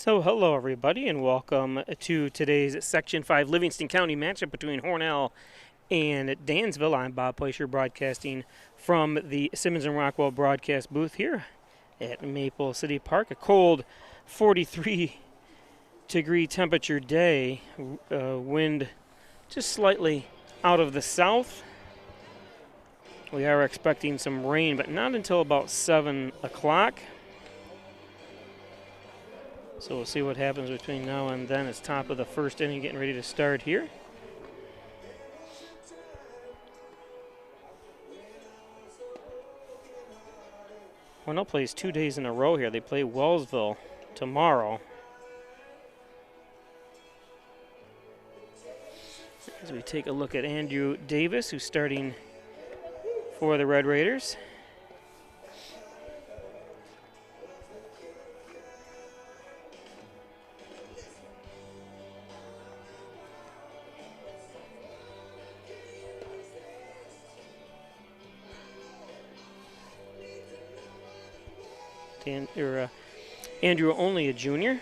So hello everybody and welcome to today's Section 5 Livingston County matchup between Hornell and Dansville. I'm Bob Plaisher broadcasting from the Simmons and Rockwell broadcast booth here at Maple City Park. A cold 43-degree temperature day, wind just slightly out of the south. We are expecting some rain, but not until about 7 o'clock. So we'll see what happens between now and then. It's top of the first inning, getting ready to start here. Hornell plays 2 days in a row here. They play Wellsville tomorrow. As we take a look at Andrew Davis, who's starting for the Red Raiders. Andrew only a junior.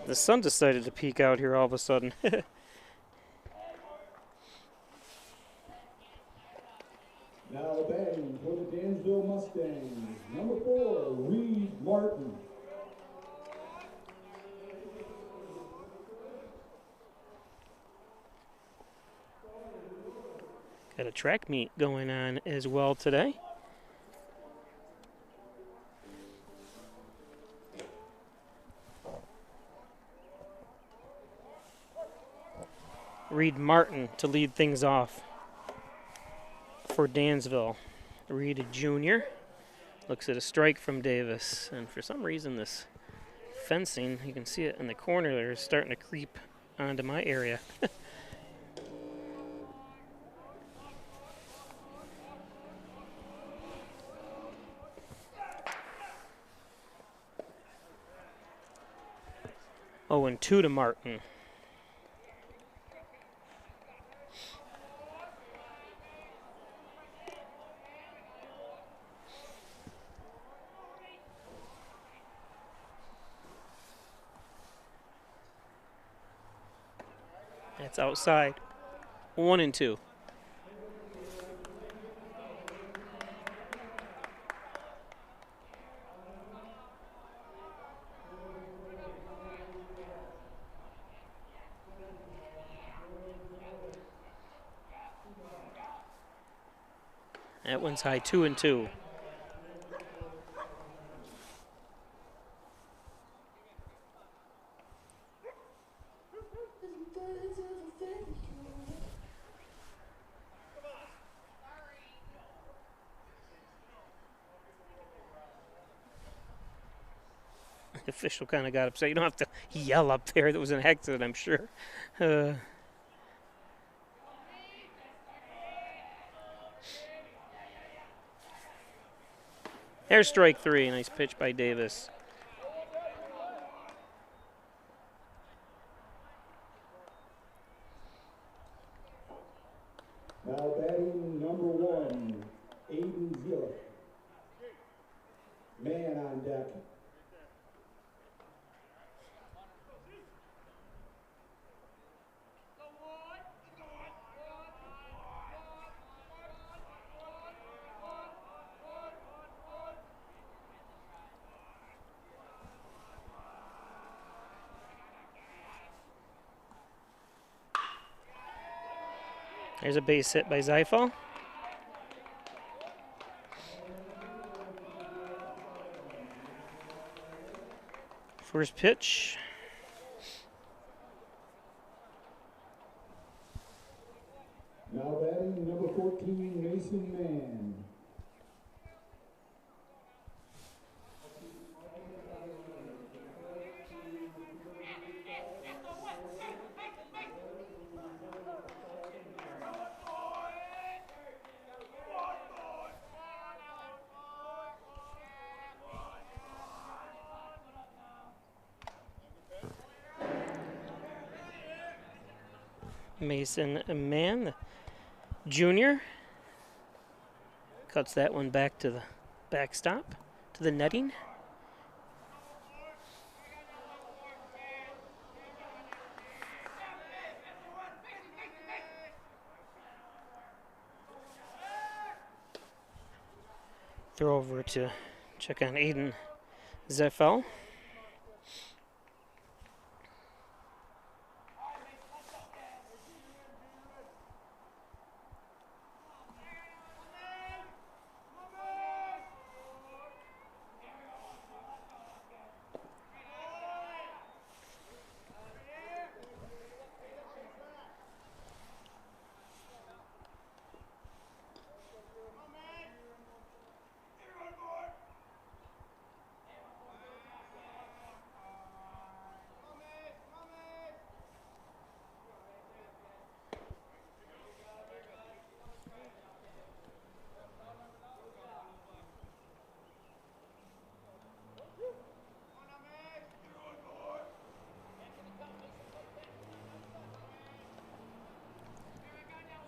The sun decided to peek out here all of a sudden. Now batting for the Dansville Mustangs, number 4, Reed Martin. Got a track meet going on as well today. Reed Martin to lead things off for Dansville. Reed Jr. looks at a strike from Davis, and for some reason this fencing, you can see it in the corner there, is starting to creep onto my area. 0-2 to Martin. That's outside. 1-2. That one's high, 2-2. The official kind of got upset. You don't have to yell up there. That was an accident, I'm sure. There's strike 3. Nice pitch by Davis. Now batting number 1, Aiden Zillick. Man on deck. There's a base hit by Zeifel. First pitch. Now batting number 14, Mason Mann. Mason Mann, Jr. Cuts that one back to the backstop, to the netting. Throw over to check on Aiden Zeffel.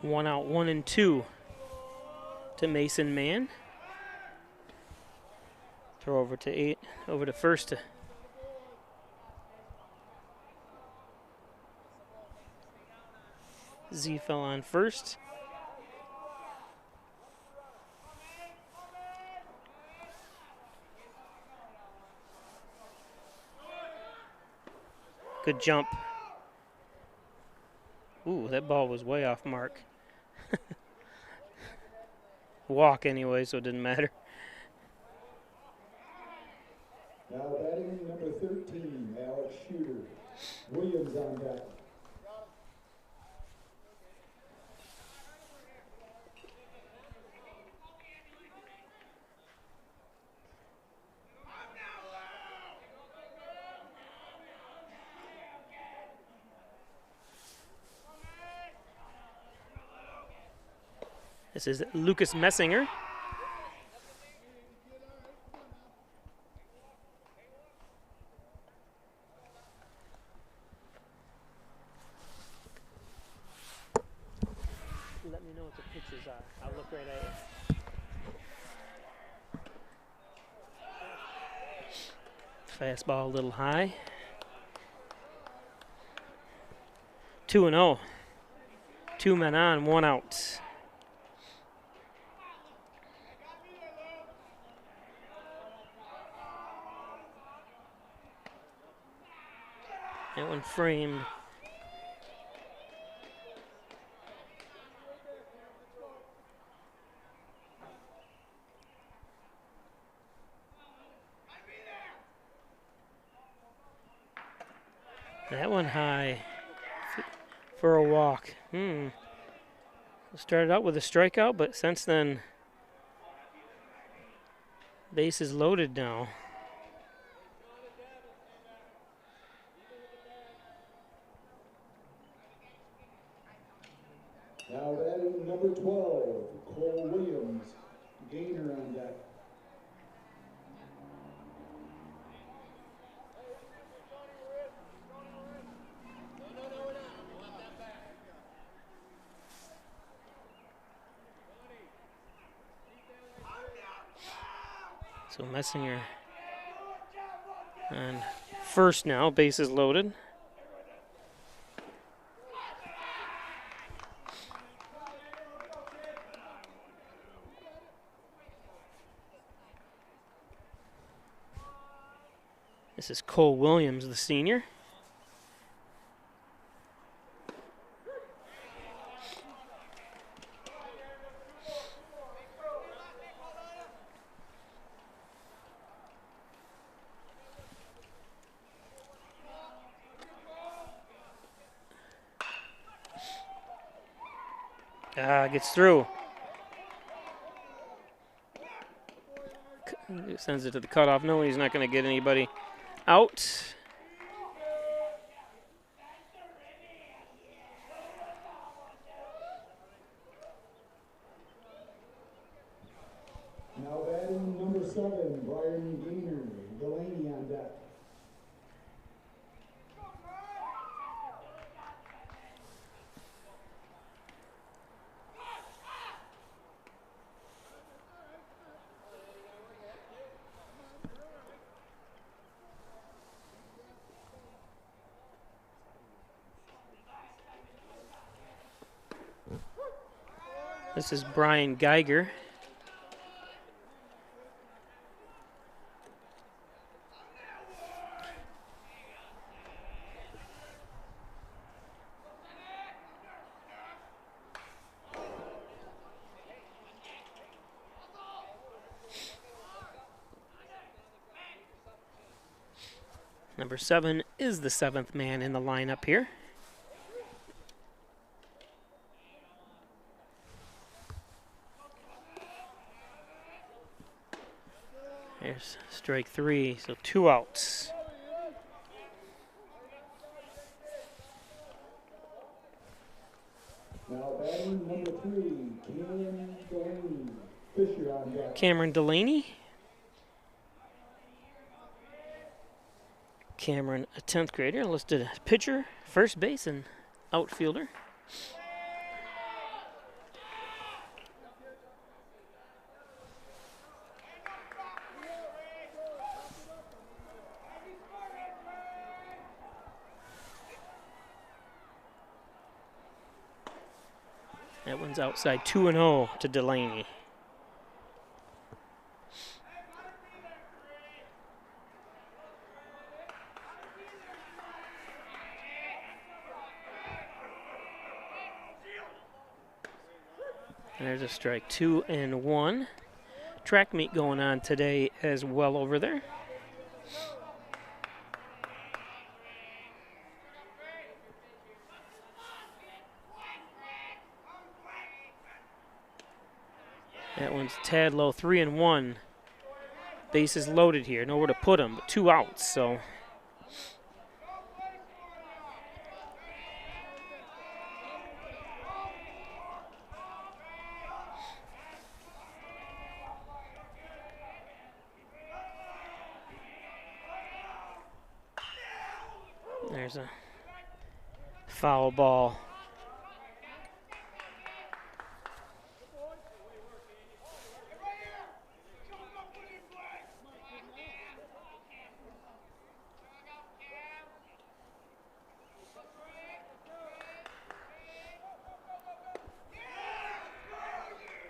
One out, 1 and 2 to Mason Mann. Throw over to first to Z fell on first. Good jump. Ooh, that ball was way off mark. Walk anyway, so it didn't matter. Now batting number 13, Alex Shooter. Williams on deck. This is Lucas Messinger. Let me know what the pitches are. I'll look right at it. Fastball a little high. 2-0. 2 men on, 1 out. That one framed. That one high for a walk. Started out with a strikeout, but since then, base is loaded now. Now batting number 12, Cole Williams. Gainer on deck. So Messinger on first now, bases loaded. This is Cole Williams, the senior. Gets through. Sends it to the cutoff. No, he's not going to get anybody out. Now batting number 7, Brian Gainer. Delaney on deck. This is Brian Geiger. Number 7 is the 7th man in the lineup here. There's strike 3, so 2 outs. Now batting number 3, Cameron Delaney. Fisher on deck. Cameron Delaney. Cameron, a 10th grader, listed as pitcher, first base, and outfielder. That one's outside, 2-0 to Delaney. There's a strike, 2-1. Track meet going on today as well over there. That one's tad low, 3-1. Bases loaded here, nowhere to put them, but 2 outs, so. There's a foul ball.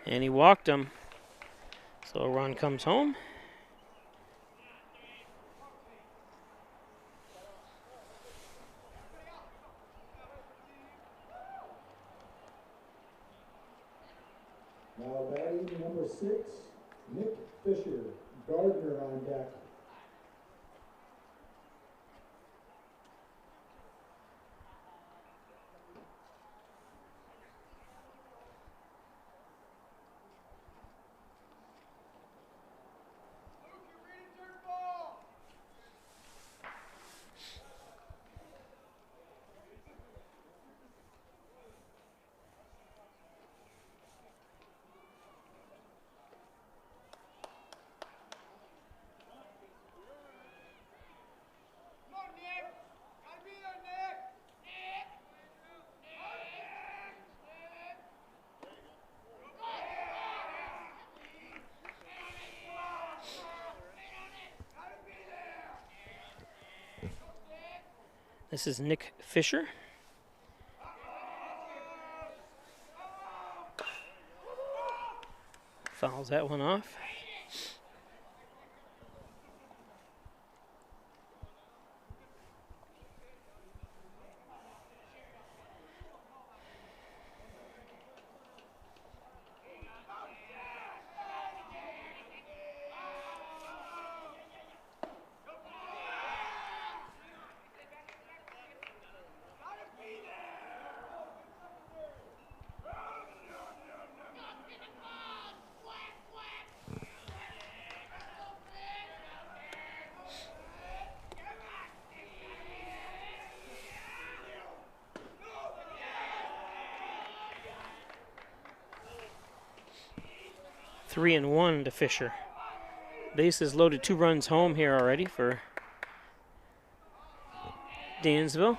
And he walked him, so a run comes home. Now batting number 6, Nick Fisher. Gardner on deck. This is Nick Fisher. Fouls that one off. Three and one to Fisher. Bases loaded, 2 runs home here already for Dansville.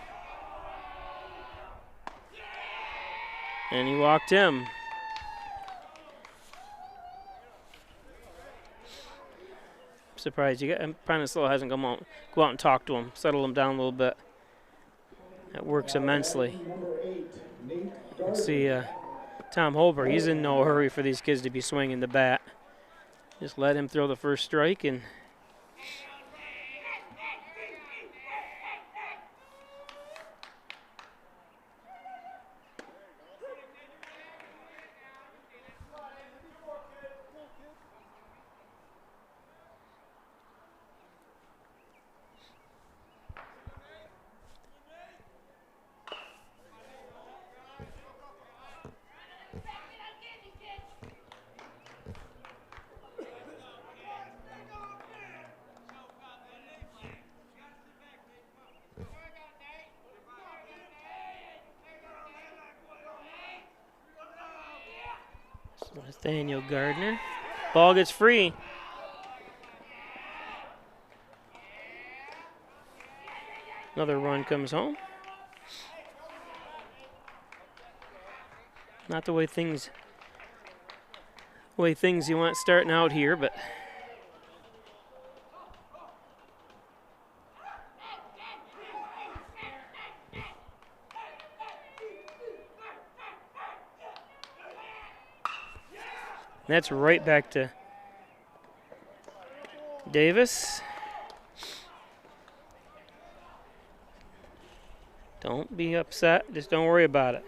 And he walked him. I'm surprised Panislow hasn't go out and talk to him, settle him down a little bit. That works immensely. You can see Tom Holber, he's in no hurry for these kids to be swinging the bat. Just let him throw the first strike, and Nathaniel Gardner. Ball gets free. Another run comes home. Not the way things you want starting out here, but that's right back to Davis. Don't be upset. Just don't worry about it.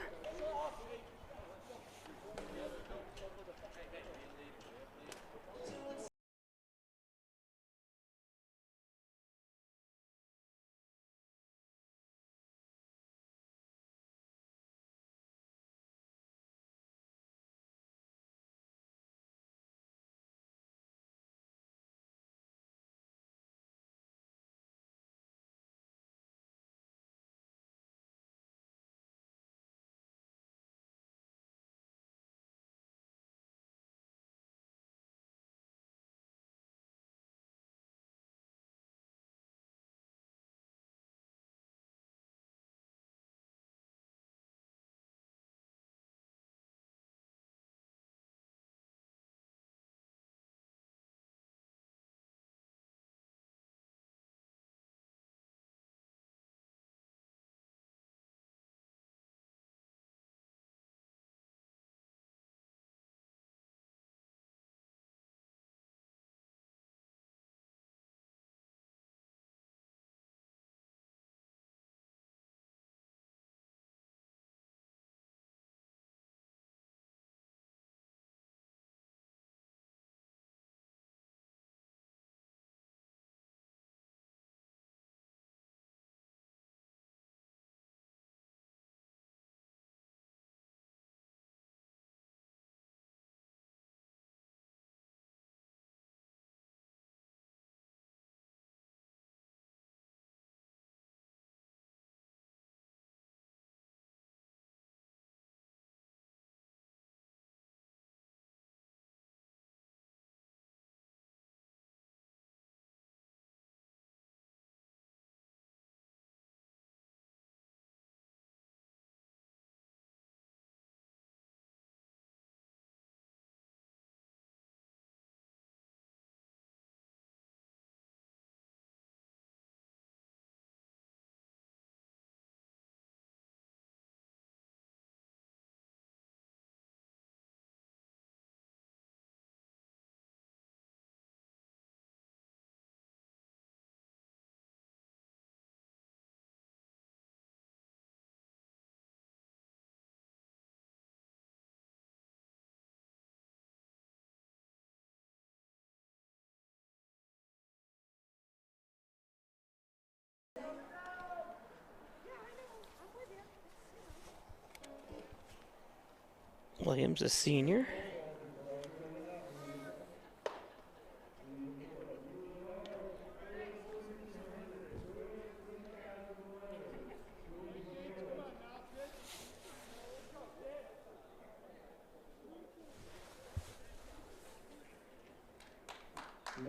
Williams, a senior.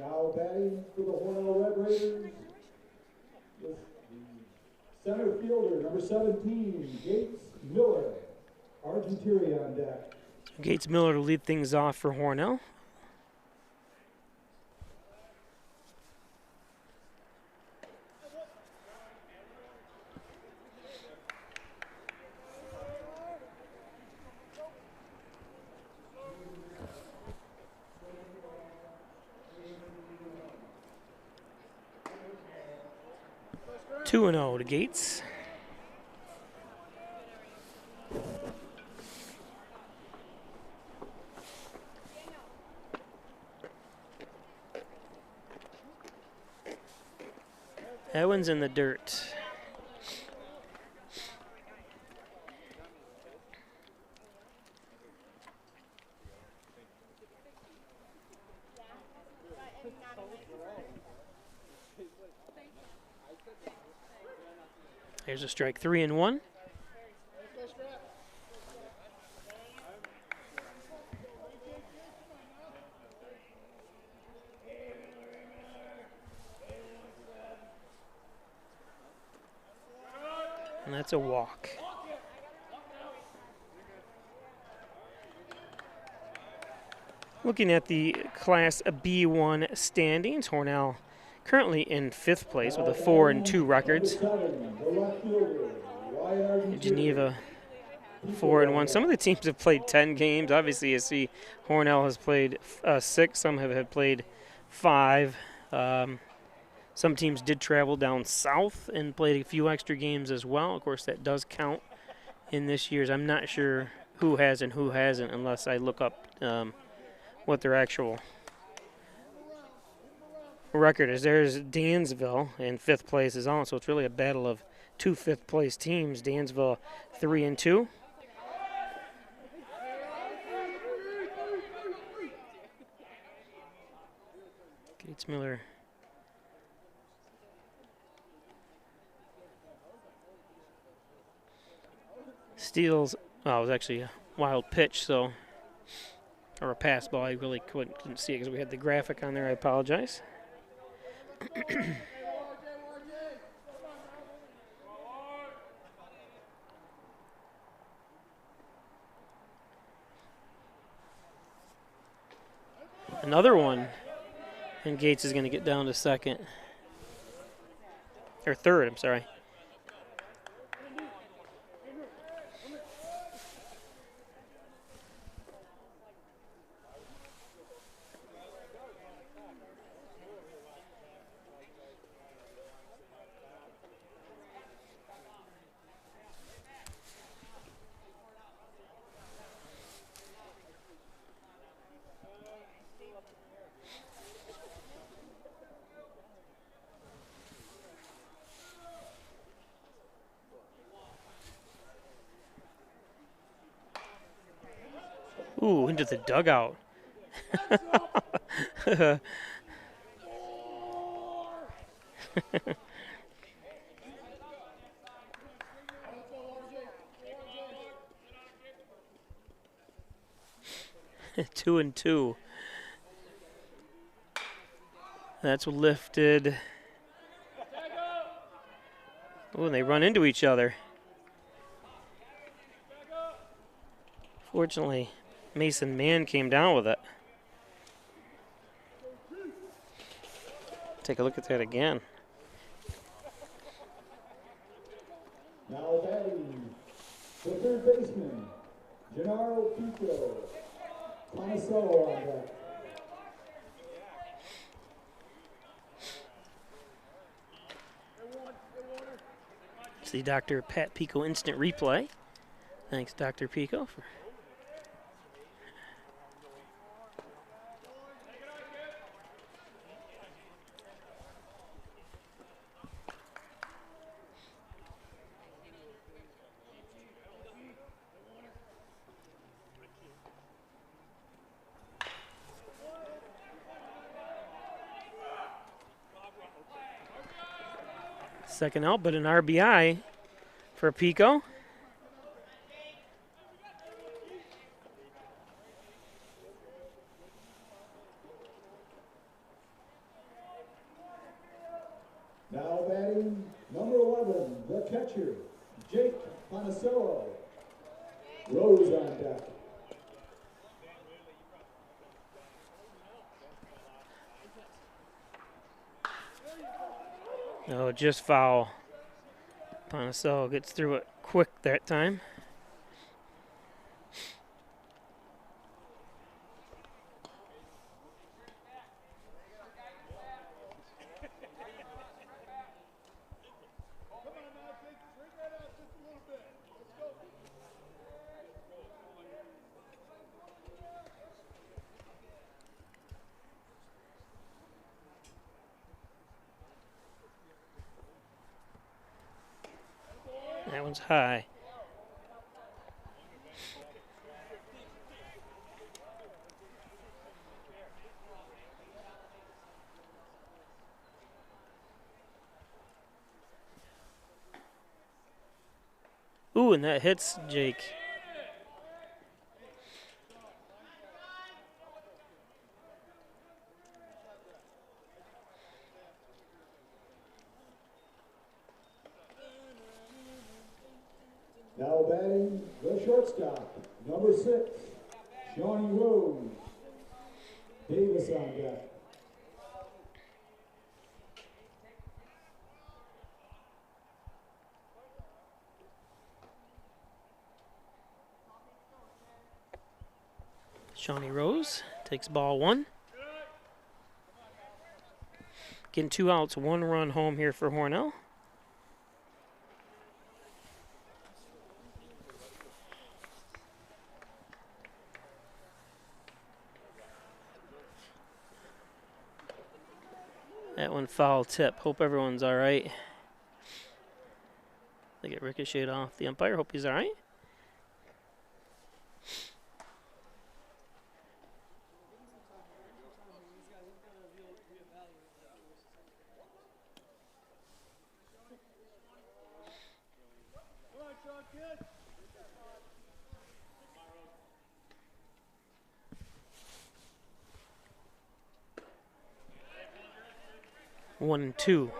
Now batting for the Hornell Red Raiders, the center fielder, number 17, Gates Miller. Argenteri on deck. Gates Miller to lead things off for Hornell. 2-0 to Gates. That one's in the dirt. There's a strike, 3-1. And that's a walk. Looking at the Class B1 standings, Hornell currently in 5th place with a 4-2 records. Geneva 4-1. Some of the teams have played 10 games. Obviously, you see Hornell has played 6. Some have played 5. Some teams did travel down south and played a few extra games as well. Of course, that does count in this year's. I'm not sure who has and who hasn't unless I look up what their actual record is. There's Dansville in 5th place as well, so it's really a battle of 2 5th-place teams. Dansville 3-2. Gates Miller steals. Oh, it was actually a wild pitch, so, or a pass ball. I really couldn't see it because we had the graphic on there. I apologize. Another one, and Gates is going to get down to second. Or third, I'm sorry. Ooh, into the dugout. Two and two. That's lifted. Oh, and they run into each other. Fortunately, Mason Mann came down with it. Take a look at that again. Now batting, the third baseman, Gennaro Pico. Monticello on deck. See Dr. Pat Pico instant replay. Thanks, Dr. Pico. Second out, but an RBI for Pico. Now batting, number 11, the catcher, Jake Monticello. Rose on deck. No, just foul. Monticello gets through it quick that time. one's high. Ooh, and that hits Jake. Now batting the shortstop, number 6, Shawnee Rose. Davis on deck. Shawnee Rose takes ball 1. Getting 2 outs, 1 run home here for Hornell. That one foul tip. Hope everyone's all right. They get ricocheted off the umpire. Hope he's all right. One and 2.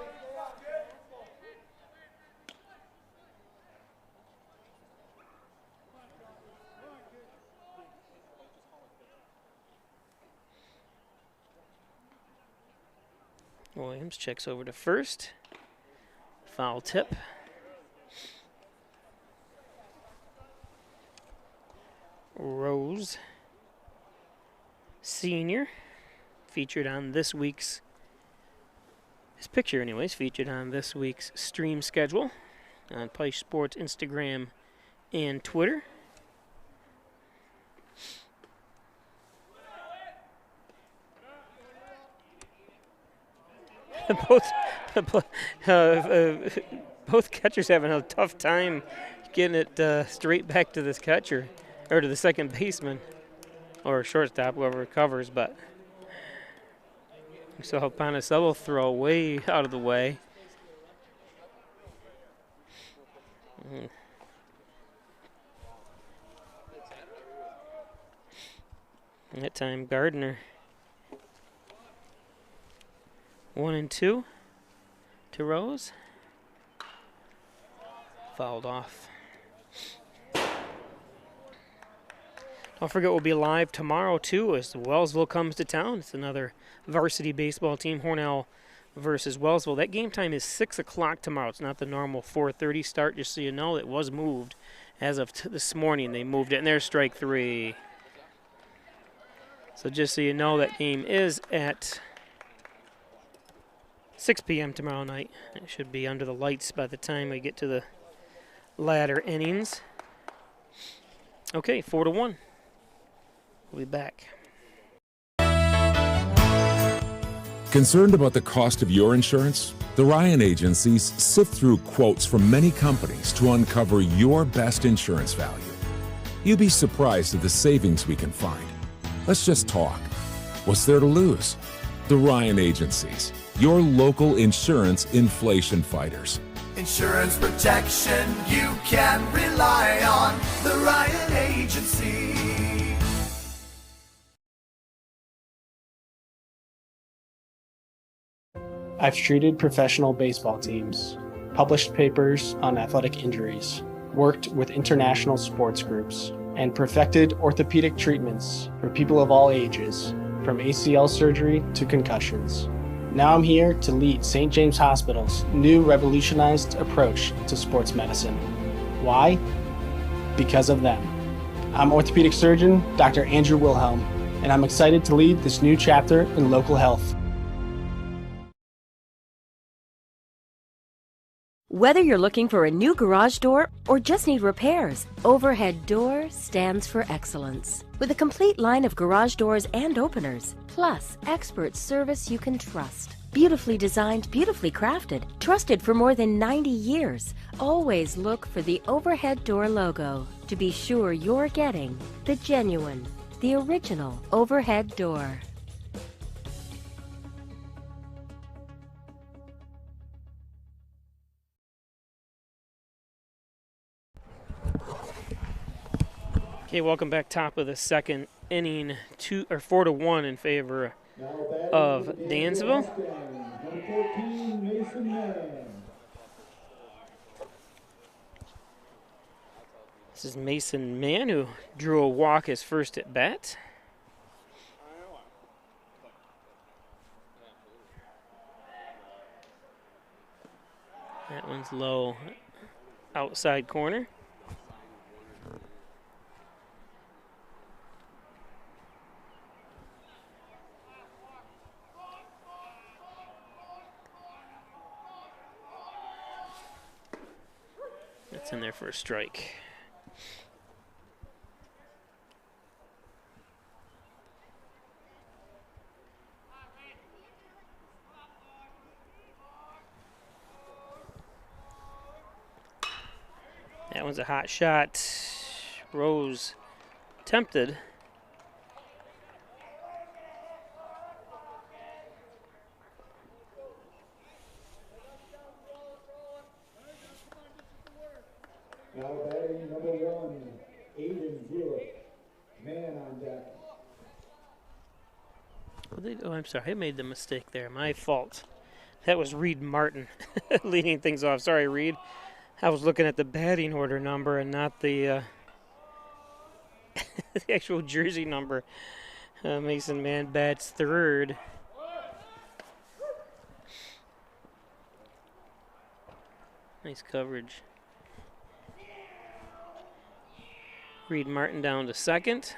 Williams checks over to first. Foul tip. Rose, senior, featured on this week's, his picture anyways, featured on this week's stream schedule on Pike Sports Instagram and Twitter. Both catchers having a tough time getting it straight back to this catcher, or to the second baseman, or shortstop, whoever recovers. But we saw Panasel throw way out of the way. And that time Gardner. 1 and 2 to Rose. Fouled off. Don't forget we'll be live tomorrow too as Wellsville comes to town. It's another varsity baseball team, Hornell versus Wellsville. That game time is 6 o'clock tomorrow. It's not the normal 4:30 start, just so you know. It was moved as of this morning. They moved it, and there's strike 3. So just so you know, that game is at 6 p.m. tomorrow night. It should be under the lights by the time we get to the latter innings. Okay, 4-1. We'll be back. Concerned about the cost of your insurance? The Ryan agencies sift through quotes from many companies to uncover your best insurance value. You'd be surprised at the savings we can find. Let's just talk. What's there to lose? The Ryan agencies, your local insurance inflation fighters. Insurance protection you can rely on. The Ryan Agency. I've treated professional baseball teams, published papers on athletic injuries, worked with international sports groups, and perfected orthopedic treatments for people of all ages, from ACL surgery to concussions. Now I'm here to lead St. James Hospital's new revolutionized approach to sports medicine. Why? Because of them. I'm orthopedic surgeon Dr. Andrew Wilhelm, and I'm excited to lead this new chapter in local health. Whether you're looking for a new garage door or just need repairs, Overhead Door stands for excellence. With a complete line of garage doors and openers, plus expert service you can trust. Beautifully designed, beautifully crafted, trusted for more than 90 years. Always look for the overhead door logo to be sure you're getting the genuine, the original overhead door. Okay, welcome back. Top of the second inning, 4-1 in favor of Dansville. Number 14, Mason Mann. This is Mason Mann, who drew a walk his first at bat. That one's low, outside corner. That's in there for a strike. That one's a hot shot. Rose tempted. Now batting number 1, Aiden Zewick. Man on deck. Oh, I'm sorry. I made the mistake there. My fault. That was Reed Martin leading things off. Sorry, Reed. I was looking at the batting order number and not the the actual jersey number. Mason Mann bats third. Nice coverage. Reed Martin down to second.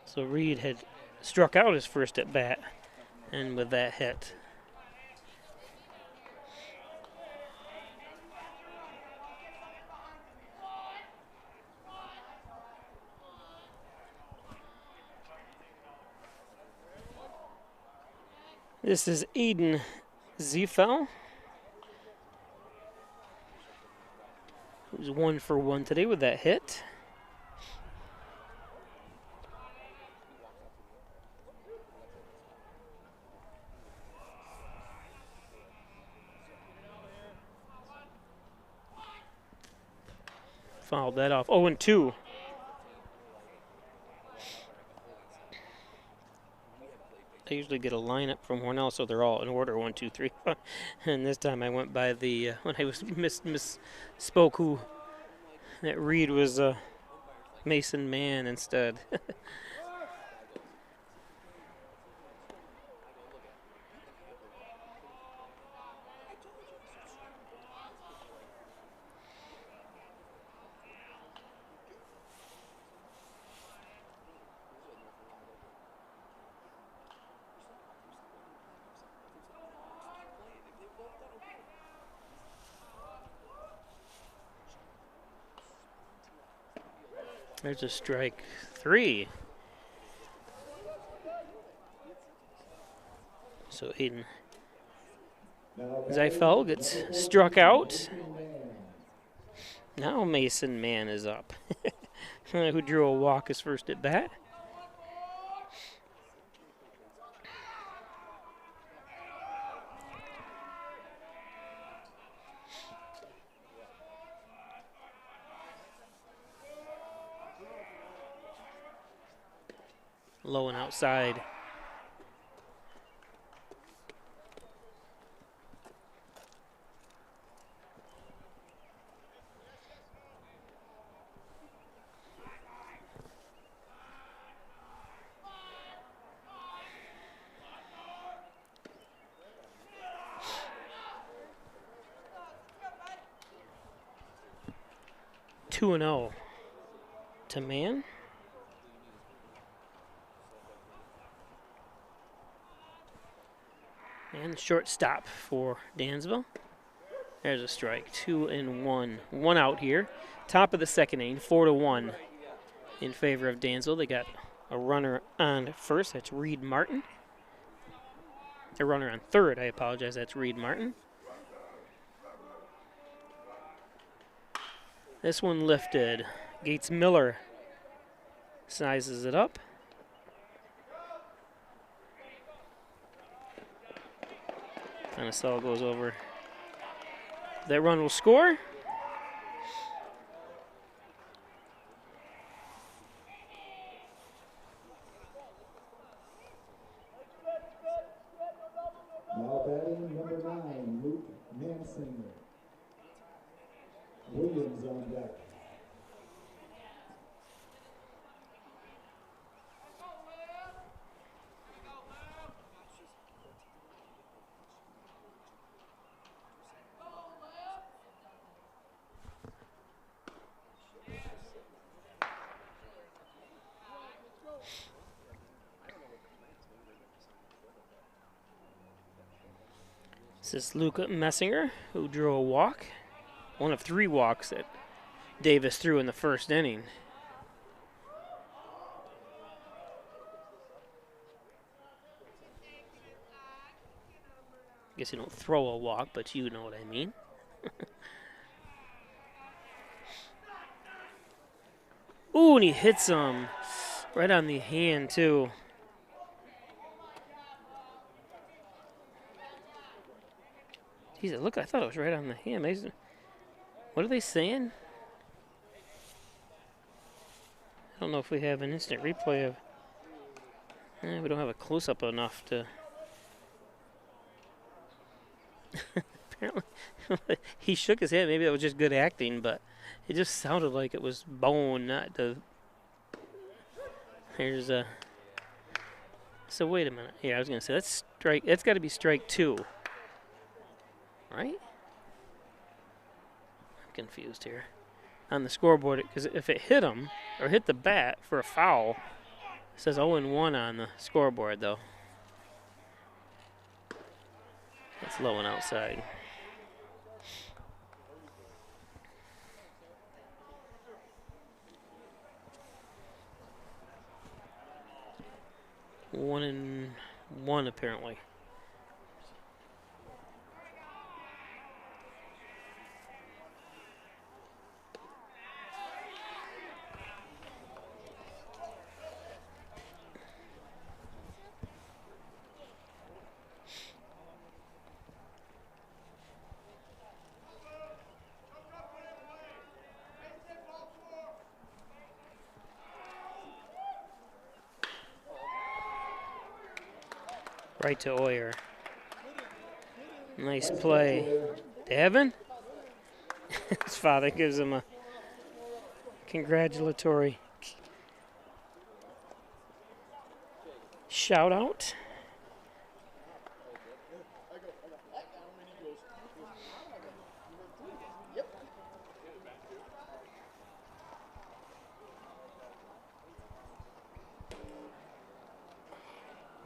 So Reed had struck out his first at bat, and with that hit. This is Aiden Zefel, who's 1 for 1 today with that hit. Fouled that off. 0-2. I usually get a lineup from Hornell, so they're all in order, 1, 2, 3. And this time I went by the when I was misspoke who that Reed was Mason Mann instead. There's a strike 3. So Aiden Zefel gets struck out. Now Mason Mann is up, who drew a walk his first at bat. Low and outside. Two and 0 to Mann. And shortstop for Dansville. There's a strike. 2-1. 1 out here. Top of the second inning. 4-1 in favor of Dansville. They got a runner on first. That's Reed Martin. A runner on third. I apologize. That's Reed Martin. This one lifted. Gates Miller sizes it up. Anasel goes over. That run will score. Now batting number 9, Luke Manson. Williams on deck. This is Luca Messinger, who drew a walk. One of 3 walks that Davis threw in the first inning. Guess you don't throw a walk, but you know what I mean. Ooh, and he hits him right on the hand, too. Jeez, look, I thought it was right on the hand. What are they saying? I don't know if we have an instant replay of... we don't have a close-up enough to... Apparently, he shook his head. Maybe that was just good acting, but it just sounded like it was bone, not the... Here's a... So wait a minute. Yeah, I was going to say, that's strike. That's got to be strike 2. Right? I'm confused here. On the scoreboard, because if it hit him, or hit the bat for a foul, it says 0-1 on the scoreboard, though. That's low and outside. One and one, apparently. Right to Oyer. Nice play. Devin? His father gives him a congratulatory shout out.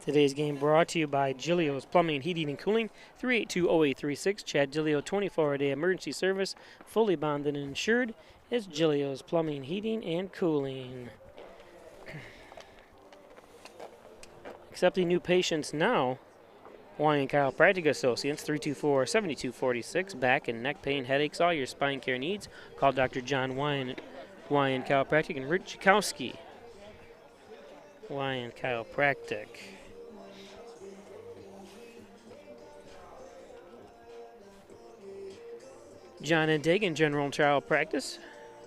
Today's game brought to you by Giglio's Plumbing, Heating, and Cooling, 382-0836. Chad Giglio, 24-hour-a-day emergency service, fully bonded and insured. It's Giglio's Plumbing, Heating, and Cooling. Accepting new patients now. Hawaiian Chiropractic Associates, 324-7246. Back and neck pain, headaches, all your spine care needs. Call Dr. John Hawaiian Chiropractic and Rich Chakowski. Hawaiian Chiropractic. John and Dagan General Trial Practice,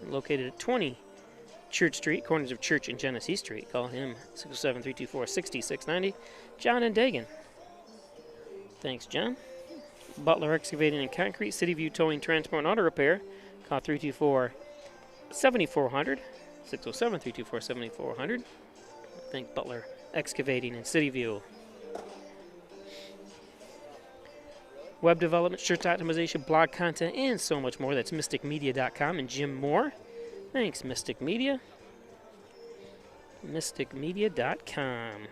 located at 20 Church Street, corners of Church and Genesee Street. Call him 607-324-6690. John and Dagan. Thanks, John. Butler Excavating and Concrete, City View Towing, Transport, and Auto Repair. Call 324-7400, 607-324-7400. Thank Butler Excavating in City View. Web development, search optimization, blog content, and so much more. That's mysticmedia.com and Jim Moore. Thanks, Mystic Media. mysticmedia.com.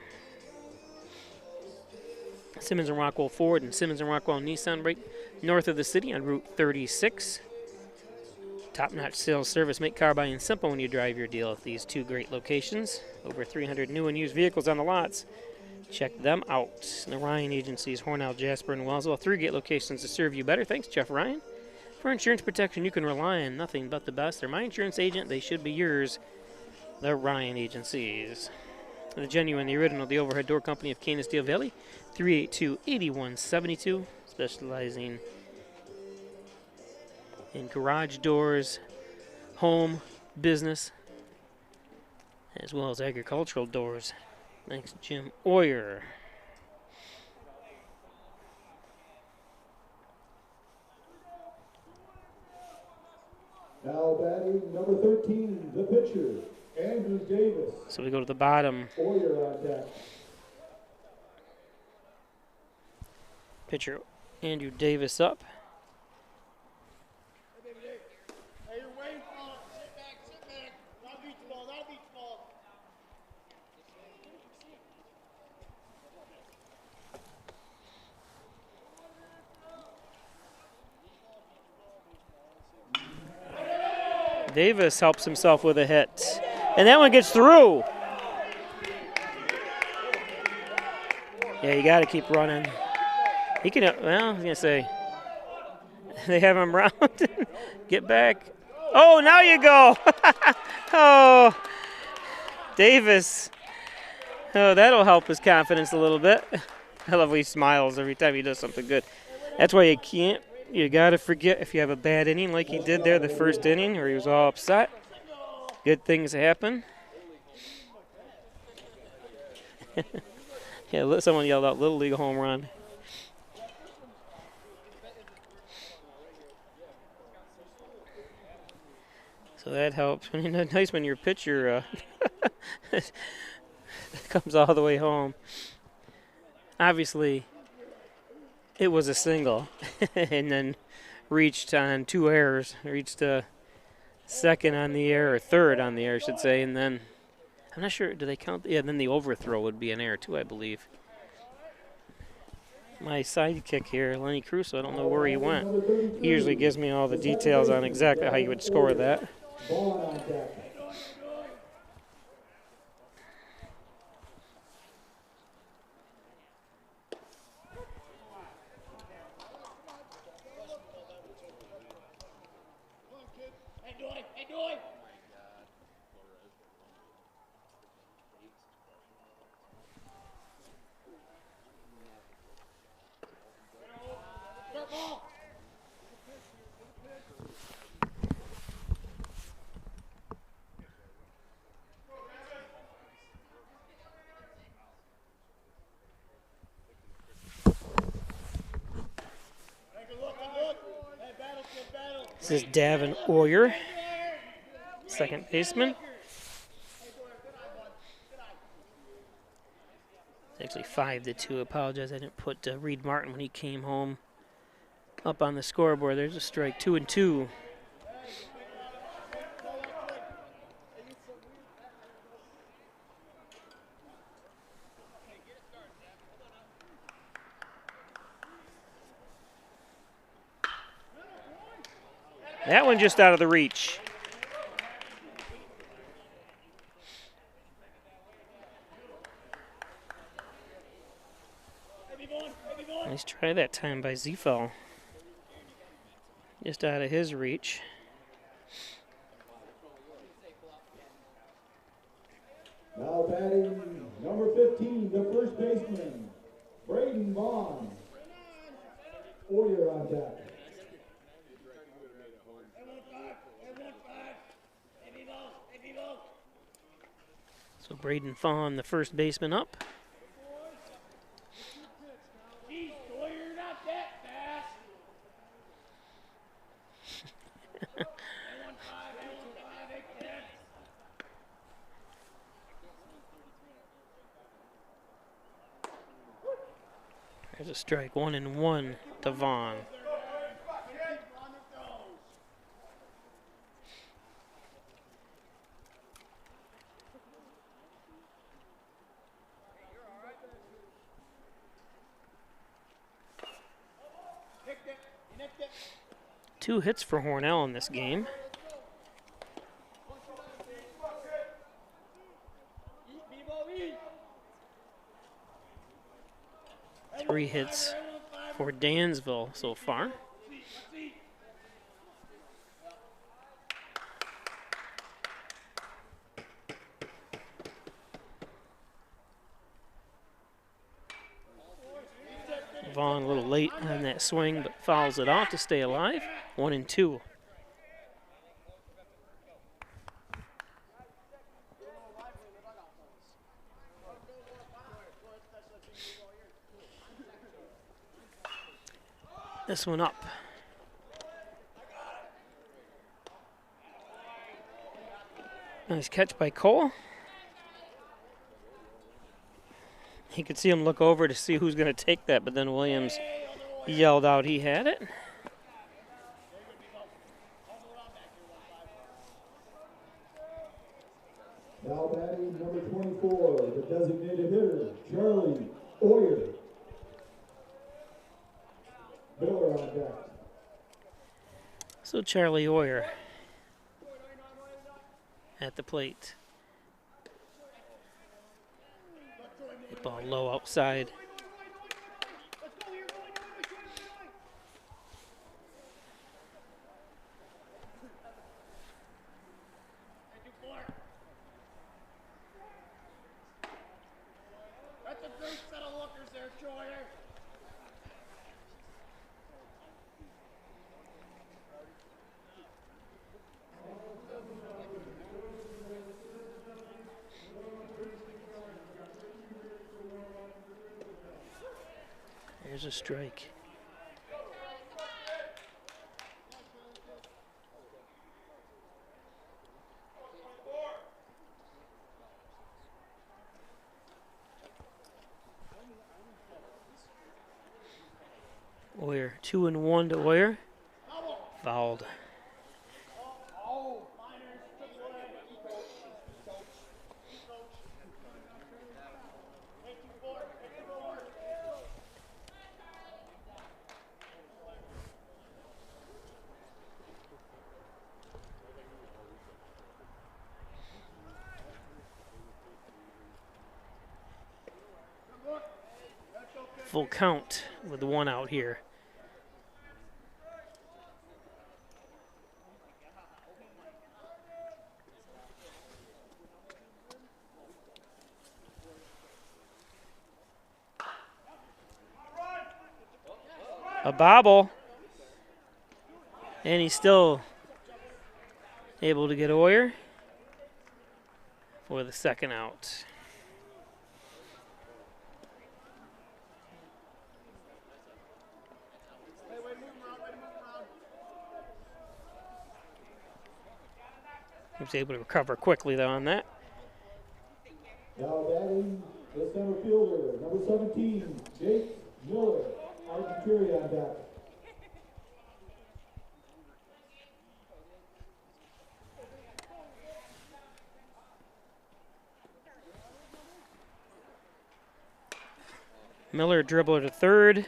Simmons and Rockwell Ford and Simmons and Rockwell Nissan north of the city on Route 36. Top-notch sales service make car buying simple when you drive your deal at these two great locations. Over 300 new and used vehicles on the lots. Check them out. The Ryan Agencies, Hornell, Jasper, and Wellsville. 3 great locations to serve you better. Thanks, Jeff Ryan. For insurance protection, you can rely on nothing but the best. They're my insurance agent. They should be yours. The Ryan Agencies. The genuine, the original, the overhead door company of Canisteel Valley. 382-8172. Specializing in garage doors, home, business, as well as agricultural doors. Thanks, Jim Oyer. Now batting number 13, the pitcher, Andrew Davis. So we go to the bottom. Oyer on deck. Pitcher Andrew Davis up. Davis helps himself with a hit. And that one gets through. Yeah, you got to keep running. He can, well, I was going to say, they have him round. Get back. Oh, now you go. Oh, Davis. Oh, that'll help his confidence a little bit. I love how he smiles every time he does something good. That's why you got to forget if you have a bad inning like he did there the first inning where he was all upset. Good things happen. Yeah, someone yelled out Little League home run. So that helps. Nice when your pitcher comes all the way home. Obviously, it was a single, and then reached on 2 errors. Reached second on the air, or third on the air, I should say, and then I'm not sure. Do they count? Yeah, then the overthrow would be an error too, I believe. My sidekick here, Lenny Crusoe, I don't know where he went. He usually gives me all the details on exactly how you would score that. Ball on deck. This is Davin Oyer, second baseman. It's actually 5-2. Apologize, I didn't put Reed Martin when he came home up on the scoreboard. There's a strike, 2-2. That one just out of the reach. Nice try that time by Zefel. Just out of his reach. Now batting number 15, the first baseman, Braden Vaughn. Oyer on deck. So Braden Vaughn, the first baseman, up. There's a strike, 1-1 to Vaughn. 2 hits for Hornell in this game. Three hits for Dansville so far. Vaughn a little late on that swing, but fouls it off to stay alive. 1-2. This one up. Nice catch by Cole. He could see him look over to see who's going to take that, but then Williams yelled out he had it. Now batting number 24, the designated hitter, Charlie Oyer. Miller on deck. So Charlie Oyer at the plate. Hit ball low outside. That's a great set of lookers there, Joyer. There's a strike. Oyer, 2-1 to Oyer. Fouled. Full count with the 1 out here. A bobble, and he's still able to get Oyer for the 2nd out. He was able to recover quickly though on that. Now batting the center fielder, number 17, Jake Miller. Argenturi on deck. Miller dribbler to third.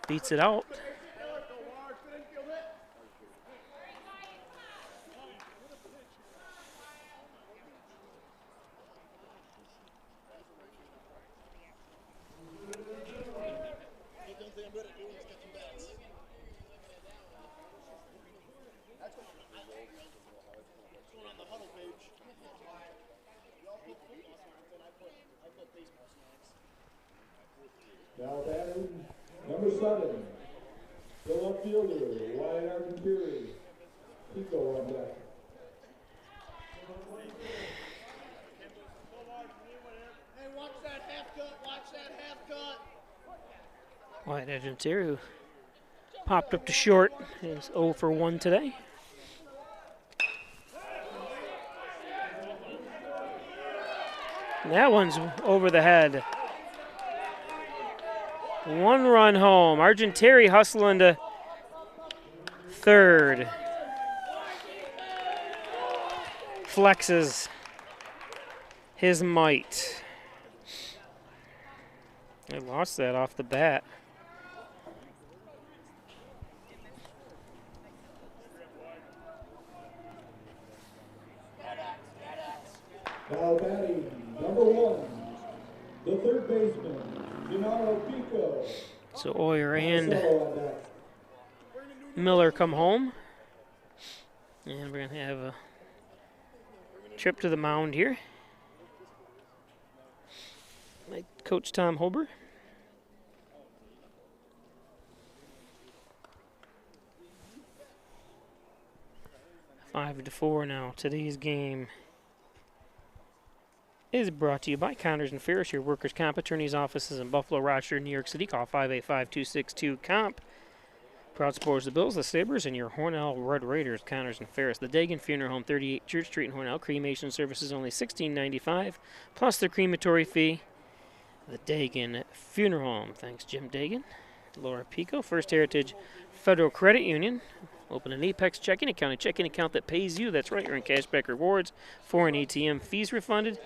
Beats it out. Now batting number 7, the left fielder, Wyatt Argenturi. Pico on deck. Hey, watch that half cut, watch that half cut. Wyatt Argenturi, who popped up to short, is 0 for 1 today. That one's over the head. 1 run home. Argenturi hustling to third. Flexes his might. They lost that off the bat. Now batting, number 1, the third baseman, Gennaro Pico. So Oyer and Marcelo on deck. Miller come home. And we're going to have a trip to the mound here. My coach Tom Hober. Five to 4 now. Today's game is brought to you by Connors and Ferris, your workers' comp attorney's offices in Buffalo, Rochester, New York City. Call 585-262-COMP. Proud supporters of the Bills, the Sabres, and your Hornell Red Raiders, Connors and Ferris. The Dagan Funeral Home, 38 Church Street in Hornell. Cremation services only $16.95, plus the crematory fee. The Dagan Funeral Home. Thanks, Jim Dagan. Laura Pico, First Heritage Federal Credit Union. Open an Apex checking account, a checking account that pays you. That's right, earn cashback rewards, foreign ATM fees refunded.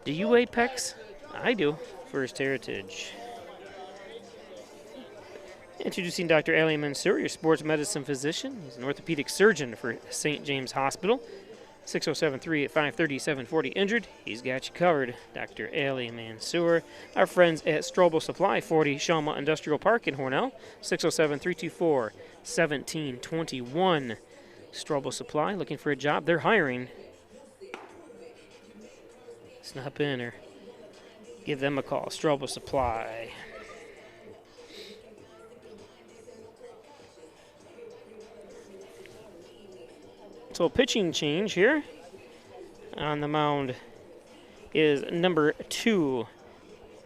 Do you Apex? I do. First Heritage. Introducing Dr. Ali Mansour, your sports medicine physician. He's an orthopedic surgeon for St. James Hospital. 607-385-3740. Injured? He's got you covered. Dr. Ali Mansour. Our friends at Strobel Supply, 40 Shelma Industrial Park in Hornell. 607-324-1721. Strobel Supply, looking for a job? They're hiring. Snap in or give them a call. Strobel Supply. So a pitching change here. On the mound is number 2,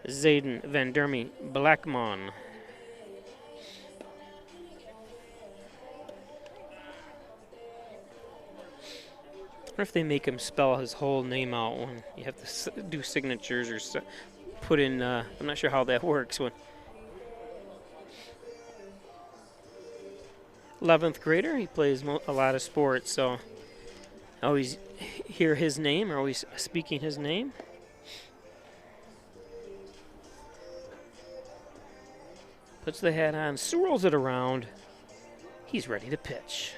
Zayden Van Dermy Blackmon. I wonder if they make him spell his whole name out when you have to do signatures or put in, I'm not sure how that works. When 11th grader, he plays a lot of sports, so I always hear his name, or always speaking his name. Puts the hat on, swirls it around. He's ready to pitch.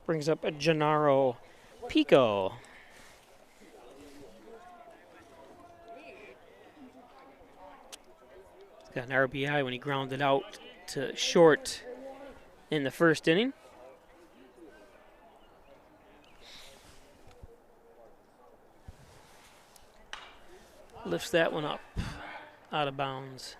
Brings up a Gennaro Pico. He's got an RBI when he grounded out to short in the first inning. Lifts that one up out of bounds.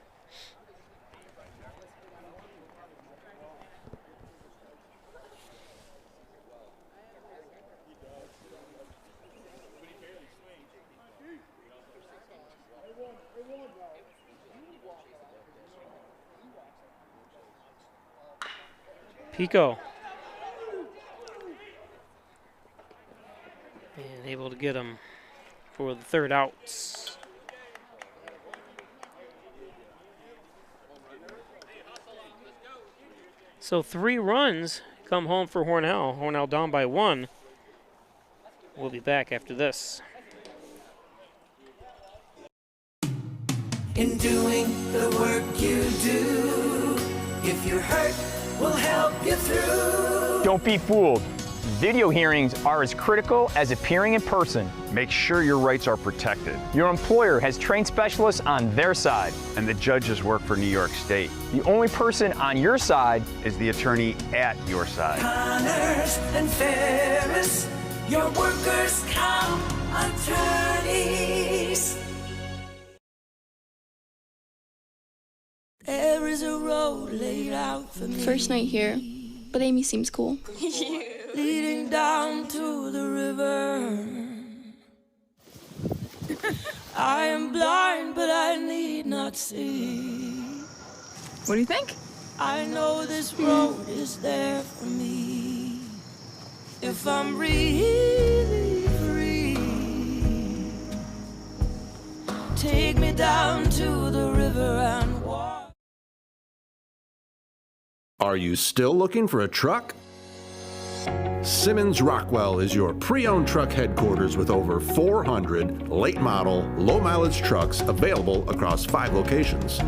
Pico. And able to get him for the third outs. So 3 runs come home for Hornell. Hornell down by 1. We'll be back after this. In doing the work you do, if you're hurt, we'll help you through. Don't be fooled. Video hearings are as critical as appearing in person. Make sure your rights are protected. Your employer has trained specialists on their side. And the judges work for New York State. The only person on your side is the attorney at your side. Connors and Ferris, your workers' comp attorneys. There is a road laid out for me. First night here, but Amy seems cool. Leading down to the river. I am blind, but I need not see. What do you think? I know this road is there for me. If I'm really free Take me down to the river and walk. Are you still looking for a truck? Simmons Rockwell is your pre-owned truck headquarters with over 400 late model, low mileage trucks available across 5 locations.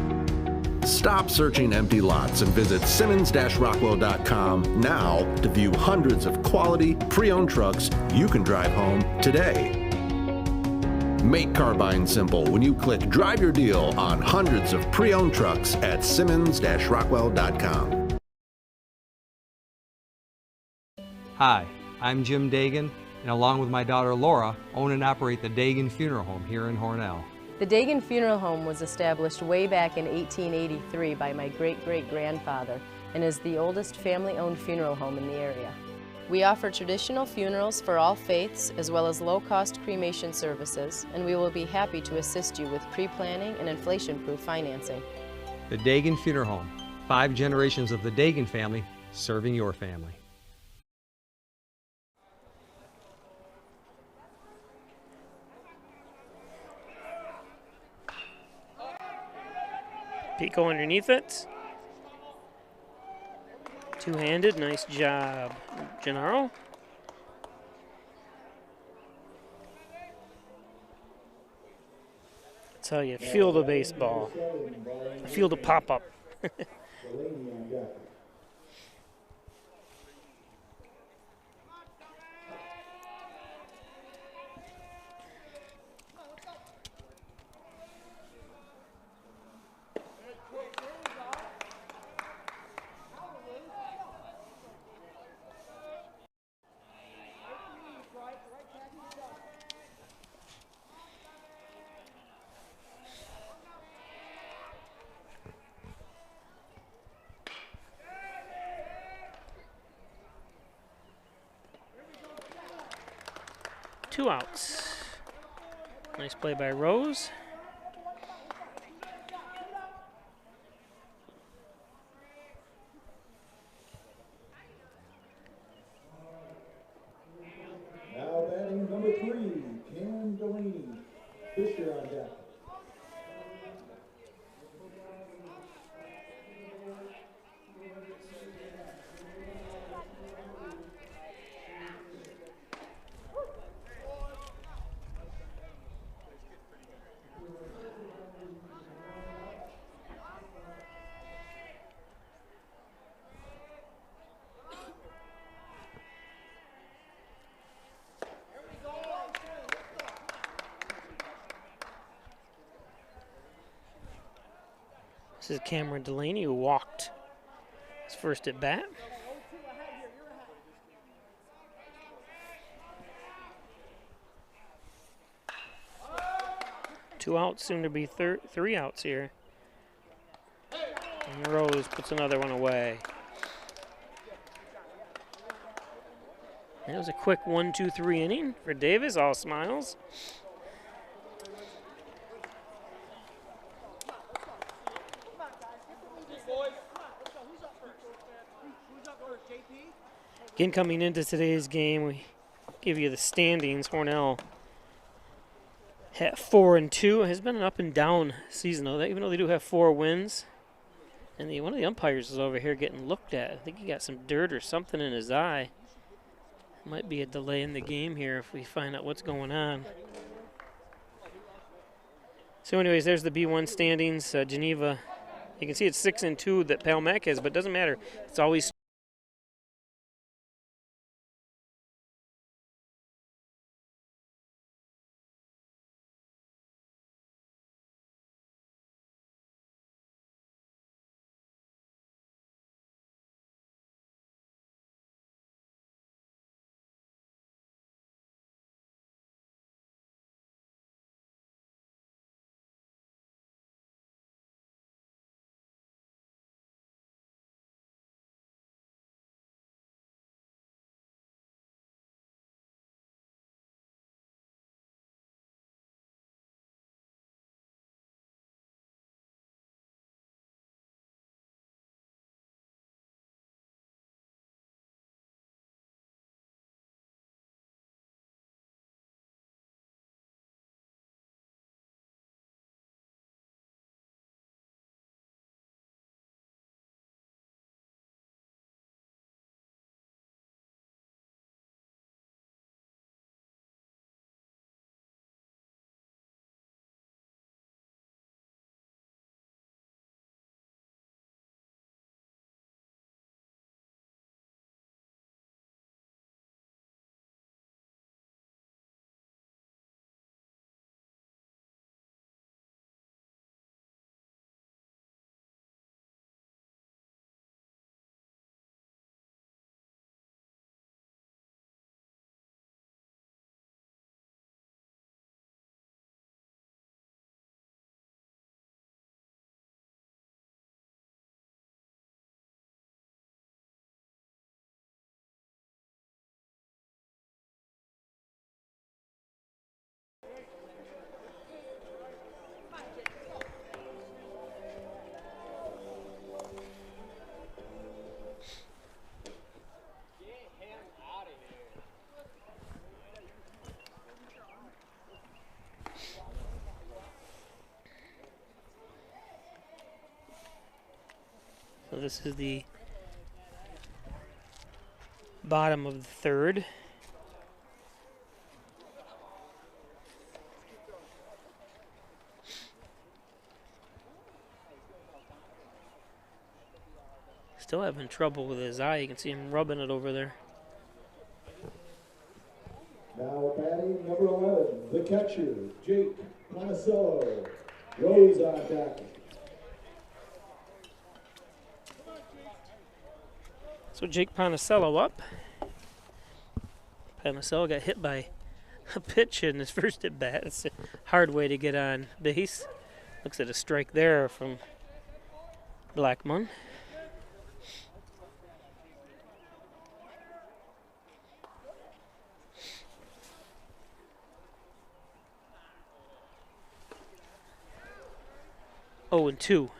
Stop searching empty lots and visit simmons-rockwell.com now to view hundreds of quality pre-owned trucks you can drive home today. Make car buying simple when you click Drive Your Deal on hundreds of pre-owned trucks at simmons-rockwell.com. Hi, I'm Jim Dagan, and along with my daughter Laura, own and operate the Dagan Funeral Home here in Hornell. The Dagan Funeral Home was established way back in 1883 by my great-great-grandfather and is the oldest family-owned funeral home in the area. We offer traditional funerals for all faiths as well as low-cost cremation services, and we will be happy to assist you with pre-planning and inflation-proof financing. The Dagan Funeral Home, 5 generations of the Dagan family serving your family. Pico underneath it. Two-handed, nice job, Gennaro. That's how you feel the baseball. I feel the pop-up. Two outs. Nice play by Rose. Now batting number 3, Cam Delaney. Fisher on deck. This is Cameron Delaney, who walked his first at bat. Two outs, soon to be 3 outs here. And Rose puts another one away. That was a quick 1-2-3 inning for Davis, all smiles. Again, coming into today's game, we give you the standings. Hornell at 4-2. It has been an up and down season, though. Even though they do have 4 wins. And one of the umpires is over here getting looked at. I think he got some dirt or something in his eye. Might be a delay in the game here if we find out what's going on. So anyways, there's the B1 standings. Geneva, you can see it's 6-2 that Palmac has, but it doesn't matter. It's always So this is the bottom of the third. Still having trouble with his eye. You can see him rubbing it over there. Now batting number 11, the catcher, Jake Monticello. Rose on deck. So Jake Monticello up. Monticello got hit by a pitch in his first at bat. It's a hard way to get on base. Looks at a strike there from Blackman. Oh, and 2.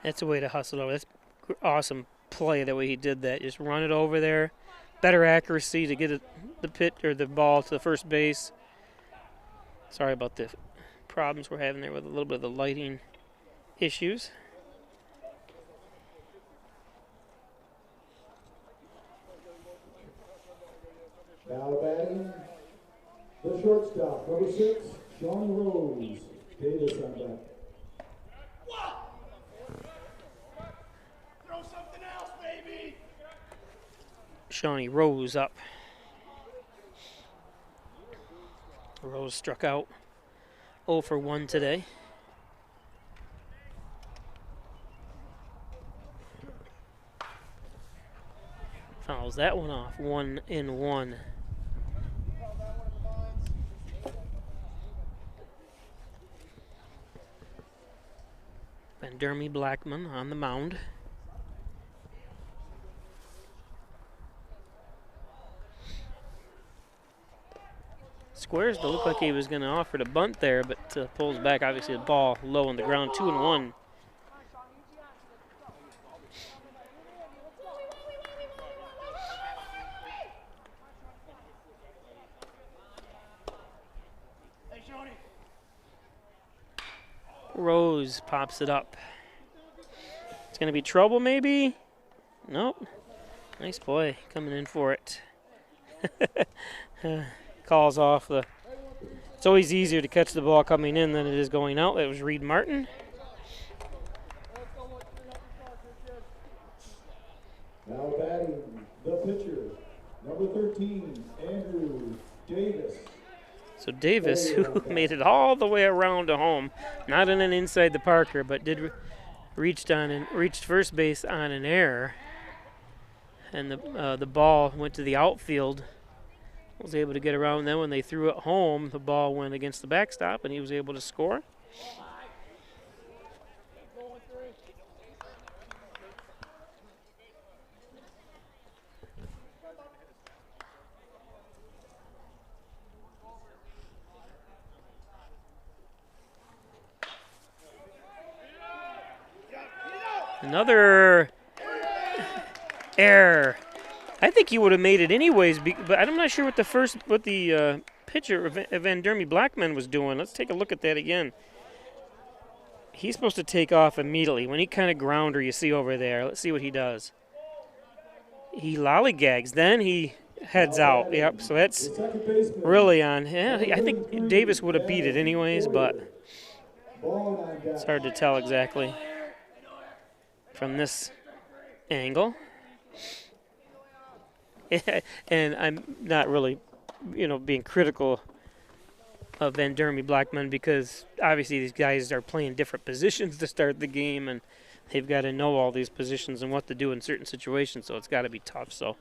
That's a way to hustle over. That's awesome play the way he did that. Just run it over there. Better accuracy to get it, the pit or the ball to the first base. Sorry about the problems we're having there with a little bit of the lighting issues. Now batting the shortstop, number 6, Sean Rose. Davis on deck. Throw something else, baby. Shawnee Rose up. Rose struck out 0 for 1 today. Fouls that one off. 1-1. Vandermy Blackman on the mound. Squares to look like he was going to offer to bunt there, but pulls back. Obviously, the ball low on the ground. 2-1. Rose pops it up. It's going to be trouble, maybe? Nope. Nice play coming in for it. Calls off the. It's always easier to catch the ball coming in than it is going out. That was Reed Martin. Now batting the pitcher, number 13, Andrew Davis. So Davis, who made it all the way around to home, not in an inside the Parker, but did reached first base on an error, and the ball went to the outfield. Was able to get around. Then when they threw it home, the ball went against the backstop, and he was able to score. Another error. I think he would have made it anyways, but I'm not sure what the pitcher Vandermy Blackman was doing. Let's take a look at that again. He's supposed to take off immediately. When he kind of grounder you see over there, let's see what he does. He lollygags, then he heads out. Yep, so that's really on. Yeah, I think Davis would have beat it anyways, but it's hard to tell exactly from this angle. And I'm not really, being critical of Vandermy Blackman because obviously these guys are playing different positions to start the game, and they've got to know all these positions and what to do in certain situations, so it's got to be tough. So,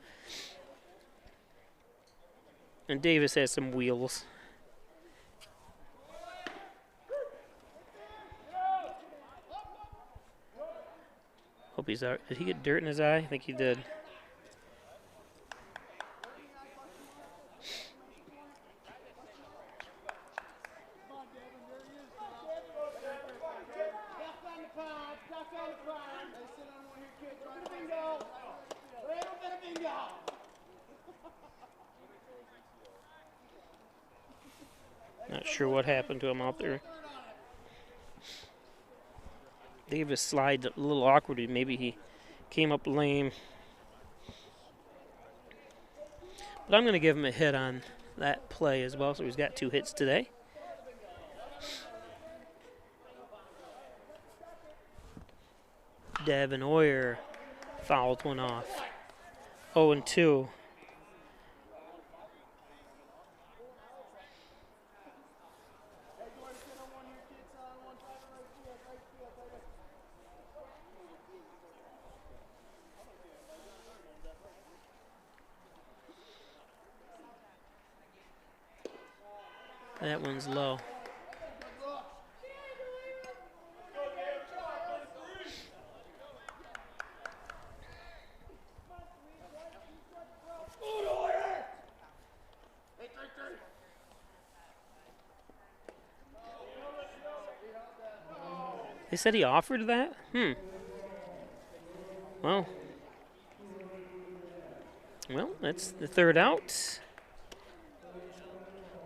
and Davis has some wheels. Hope he's out. Did he get dirt in his eye? I think he did. Not sure what happened to him out there. Davis slide a little awkwardly. Maybe he came up lame. But I'm going to give him a hit on that play as well. So he's got 2 hits today. Devin Oyer fouled one off. 0-2. That one's low. They said he offered that? Well, that's the 3rd out.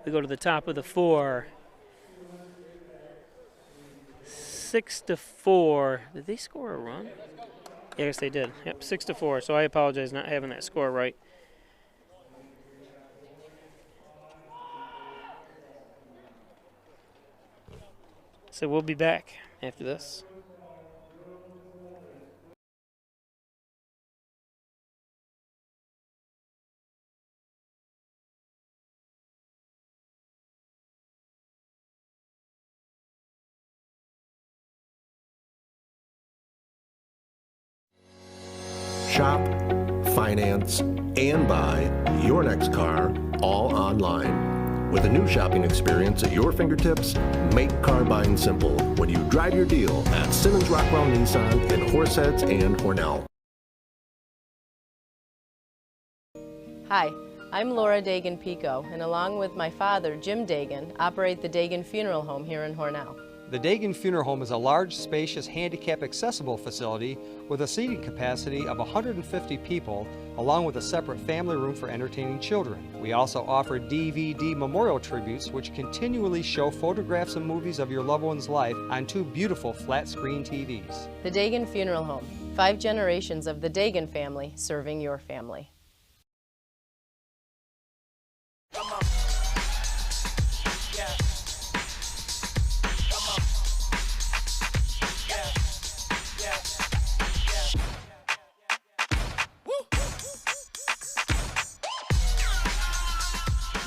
We go to the top of the 4. 6-4. Did they score a run? Yeah, I guess they did. Yep, 6-4. So I apologize not having that score right. So we'll be back after this. Shop, finance, and buy your next car all online. With a new shopping experience at your fingertips, make car buying simple when you drive your deal at Simmons Rockwell Nissan in Horseheads and Hornell. Hi, I'm Laura Dagan-Pico, and along with my father, Jim Dagan, operate the Dagan Funeral Home here in Hornell. The Dagan Funeral Home is a large, spacious, handicap-accessible facility with a seating capacity of 150 people, along with a separate family room for entertaining children. We also offer DVD memorial tributes, which continually show photographs and movies of your loved one's life on 2 beautiful flat-screen TVs. The Dagan Funeral Home, 5 generations of the Dagan family serving your family.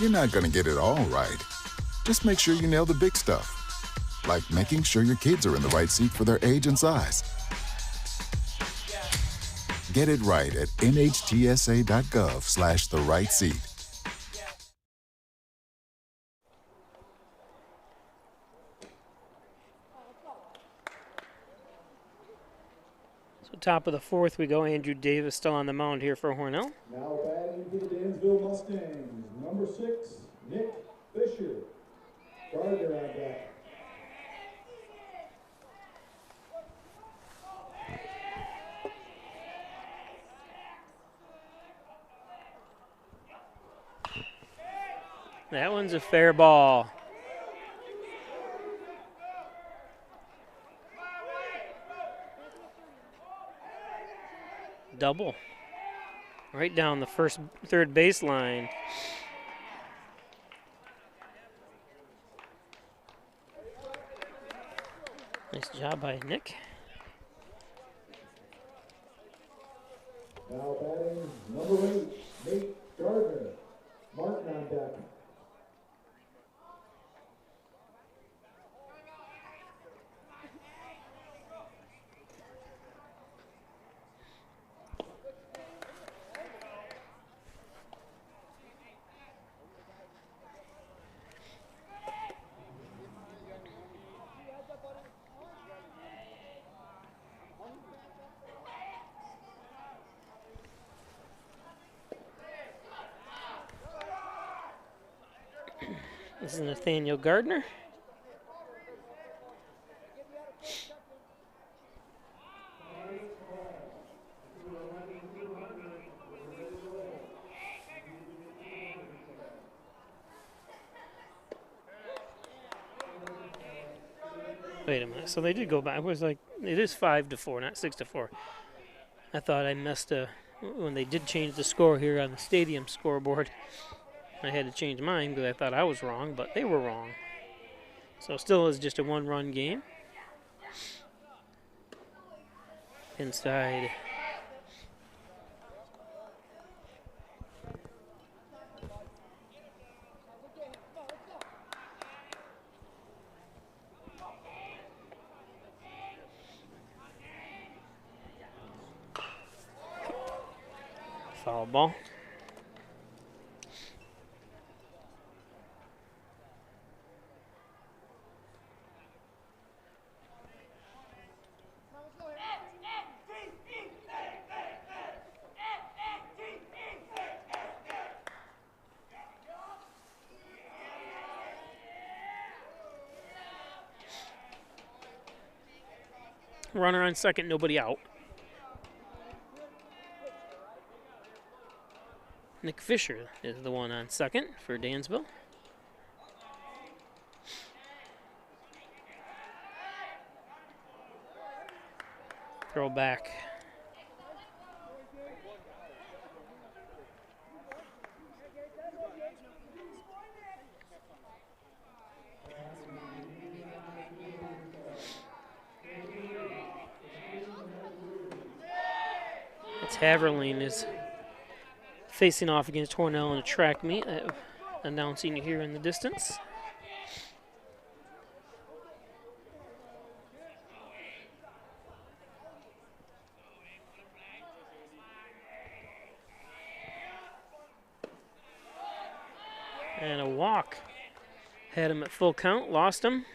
You're not going to get it all right. Just make sure you nail the big stuff, like making sure your kids are in the right seat for their age and size. Get it right at nhtsa.gov/the-right-seat. So top of the 4th we go. Andrew Davis still on the mound here for Hornell. Now batting for the Dansville Mustangs, number 6, Nick Fisher. Gardner on deck. That one's a fair ball. Double. Right down the third baseline. Nice job by Nick. Now batting number 8, Nate Gardner. Martin on deck. This is Nathaniel Gardner. Wait a minute. So they did go back. It was like, it is 5-4, not 6-4. I thought I messed when they did change the score here on the stadium scoreboard. I had to change mine because I thought I was wrong, but they were wrong. So still is just a one-run game. Inside. Foul ball. Runner on second, nobody out. Nick Fisher is the one on second for Dansville. Throw back. Haverline is facing off against Hornell in a track meet, announcing here in the distance. And a walk. Had him at full count, lost him.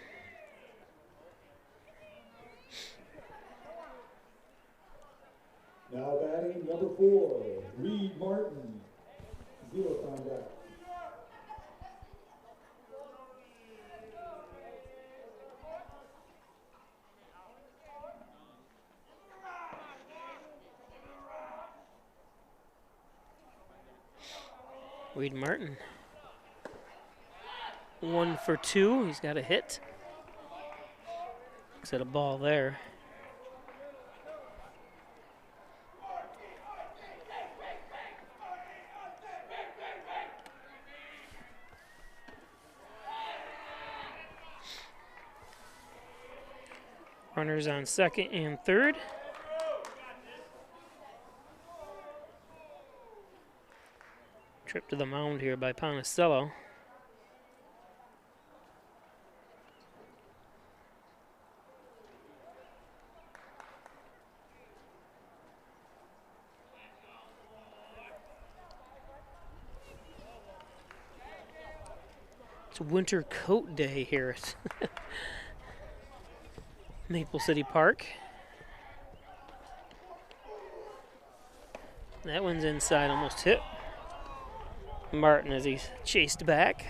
Now batting number 4, Reed Martin. 0 contact. Reed Martin. 1 for 2. He's got a hit. Looks at a ball there. Runners on second and third. Trip to the mound here by Ponicello. It's winter coat day here at Maple City Park. That one's inside, almost hit Martin as he's chased back.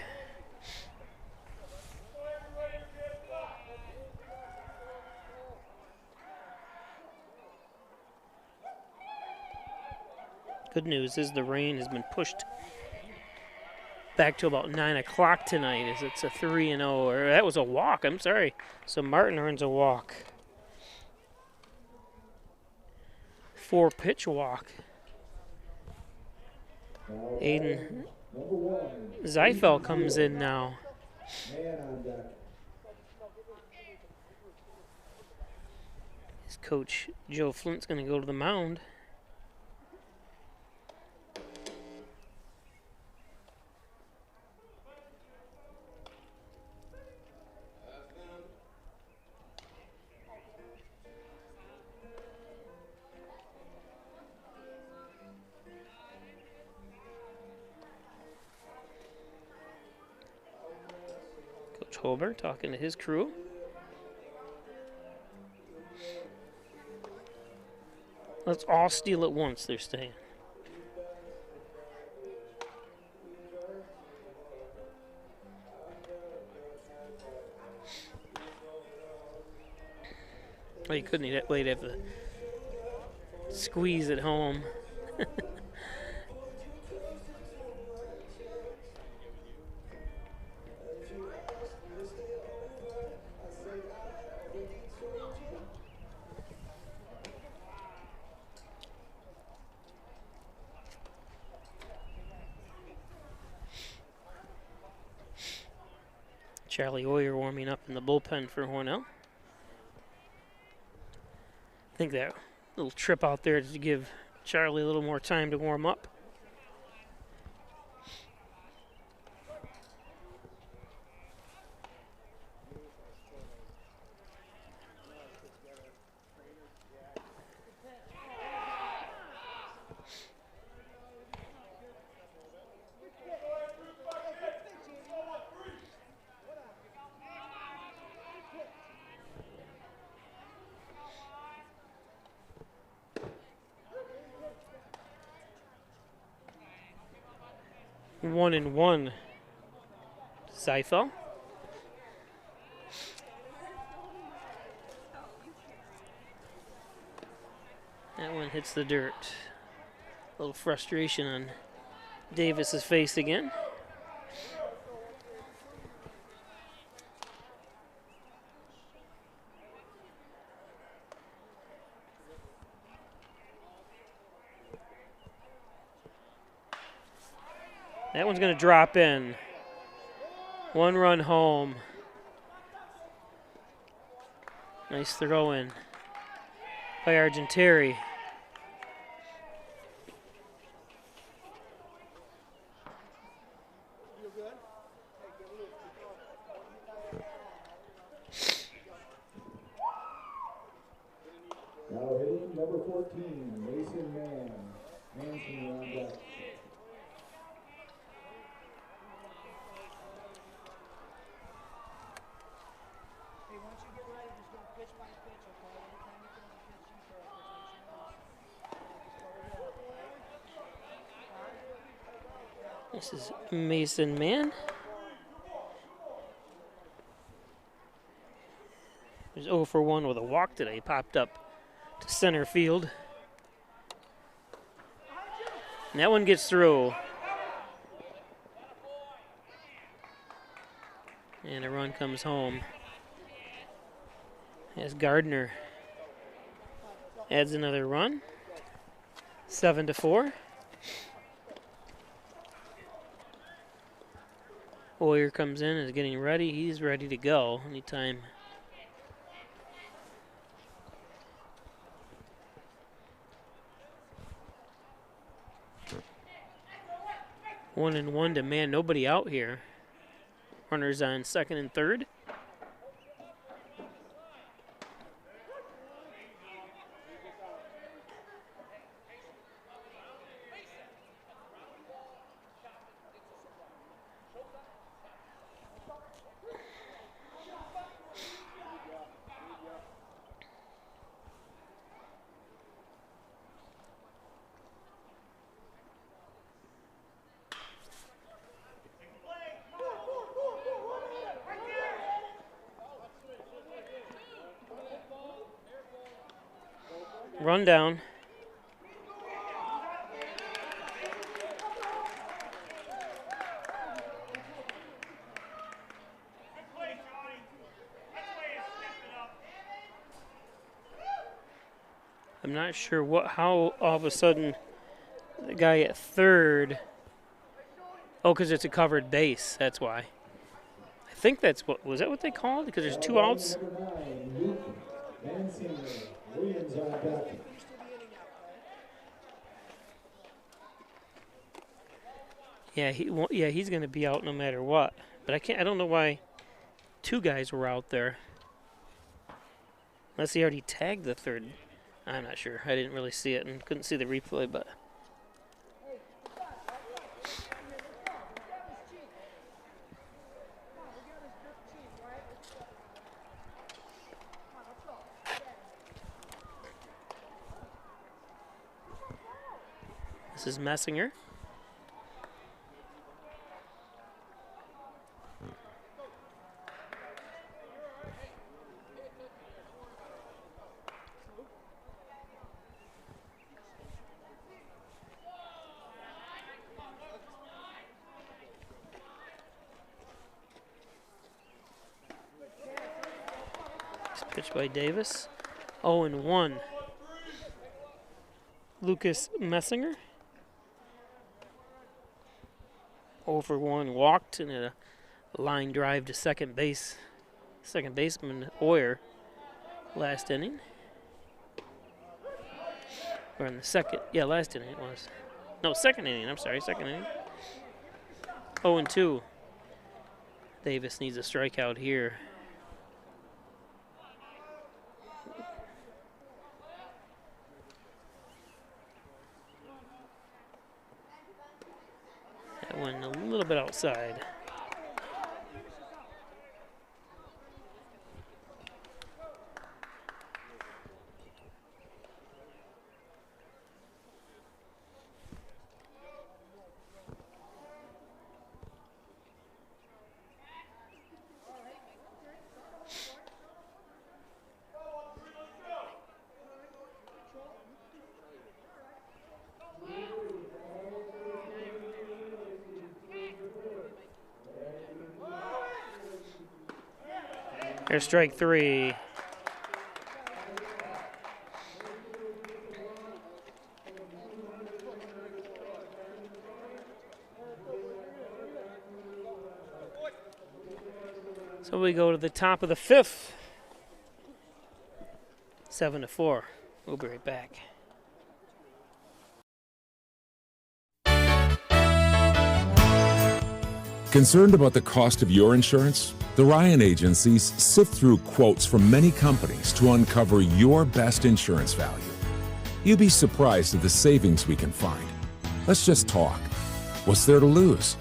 Good news is the rain has been pushed back to about 9 o'clock tonight, as it's a 3-0, or that was a walk, I'm sorry. So Martin earns a walk. 4-pitch walk. Aiden Zeifel comes in now. His coach, Joe Flint's going to go to the mound. Holber talking to his crew. Let's all steal at once, they're saying. Well, you couldn't wait to have the squeeze at home. Charlie Oyer warming up in the bullpen for Hornell. I think that little trip out there to give Charlie a little more time to warm up. One and one. Seifel. That one hits the dirt. A little frustration on Davis's face again. That one's going to drop in. 1 run home. Nice throw in by Argenteri. Now hitting number 14, Mason Mann. Manson on deck. This is Mason Mann. He was 0 for 1 with a walk today. Popped up to center field. And that one gets through. And a run comes home as Gardner adds another run. 7-4. Oyer comes in, is getting ready. He's ready to go anytime. One and one to man, nobody out here. Runners on second and third. Run down. I'm not sure how all of a sudden the guy at third. Oh, because it's a covered base. That's why. I think that's was that what they called? Because there's 2 outs. Williams on deck. Yeah, he's going to be out no matter what. But I don't know why 2 guys were out there. Unless he already tagged the third. I'm not sure. I didn't really see it and couldn't see the replay, but this is Messinger. Pitched by Davis. 0-1. Lucas Messinger. 0 for 1 walked and a line drive to second base. Second baseman Oyer last inning. Or in the second, last inning it was. No, second inning, I'm sorry, second inning. 0-2. Davis needs a strikeout here. That went a little bit outside. There's strike 3. So we go to the top of the 5th. 7-4. We'll be right back. Concerned about the cost of your insurance? The Ryan agencies sift through quotes from many companies to uncover your best insurance value. You'd be surprised at the savings we can find. Let's just talk. What's there to lose?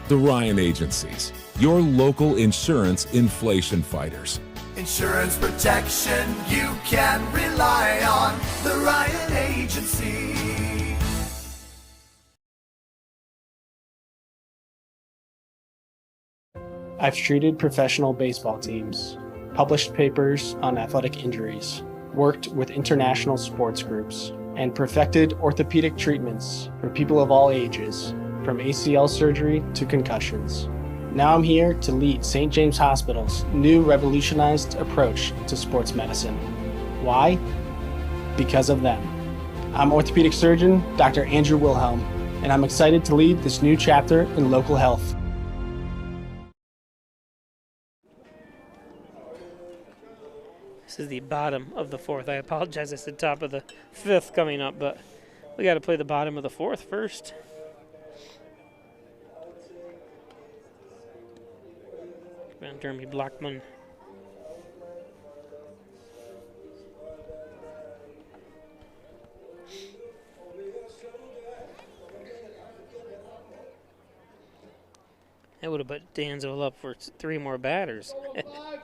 The Ryan agencies, your local insurance inflation fighters. Insurance protection you can rely on. The Ryan Agency. I've treated professional baseball teams, published papers on athletic injuries, worked with international sports groups, and perfected orthopedic treatments for people of all ages, from ACL surgery to concussions. Now I'm here to lead St. James Hospital's new revolutionized approach to sports medicine. Why? Because of them. I'm orthopedic surgeon Dr. Andrew Wilhelm, and I'm excited to lead this new chapter in local health. This is the bottom of the 4th. I apologize, I said top of the 5th coming up, but we got to play the bottom of the 4th first. Jeremy Blackman. That would have put Dansville up for 3 more batters.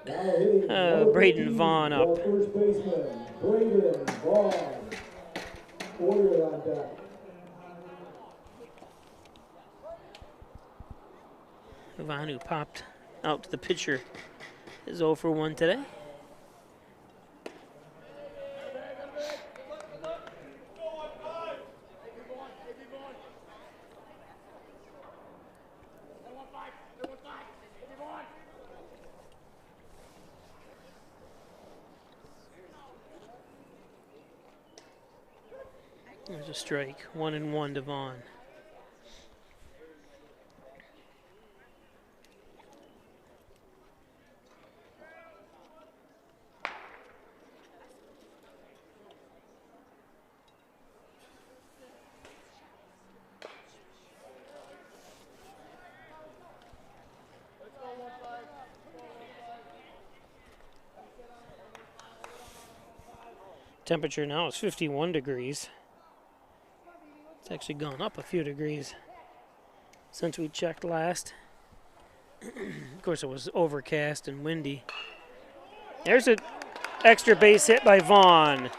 Braden Vaughn up. First baseman, Braden Vaughn. Oyer on deck. Vaughn, who popped out to the pitcher, is 0 for 1 today. There's a strike. 1-1 to Vaughn. Temperature now is 51 degrees. It's actually gone up a few degrees since we checked last. Of course, it was overcast and windy. There's an extra base hit by Vaughn.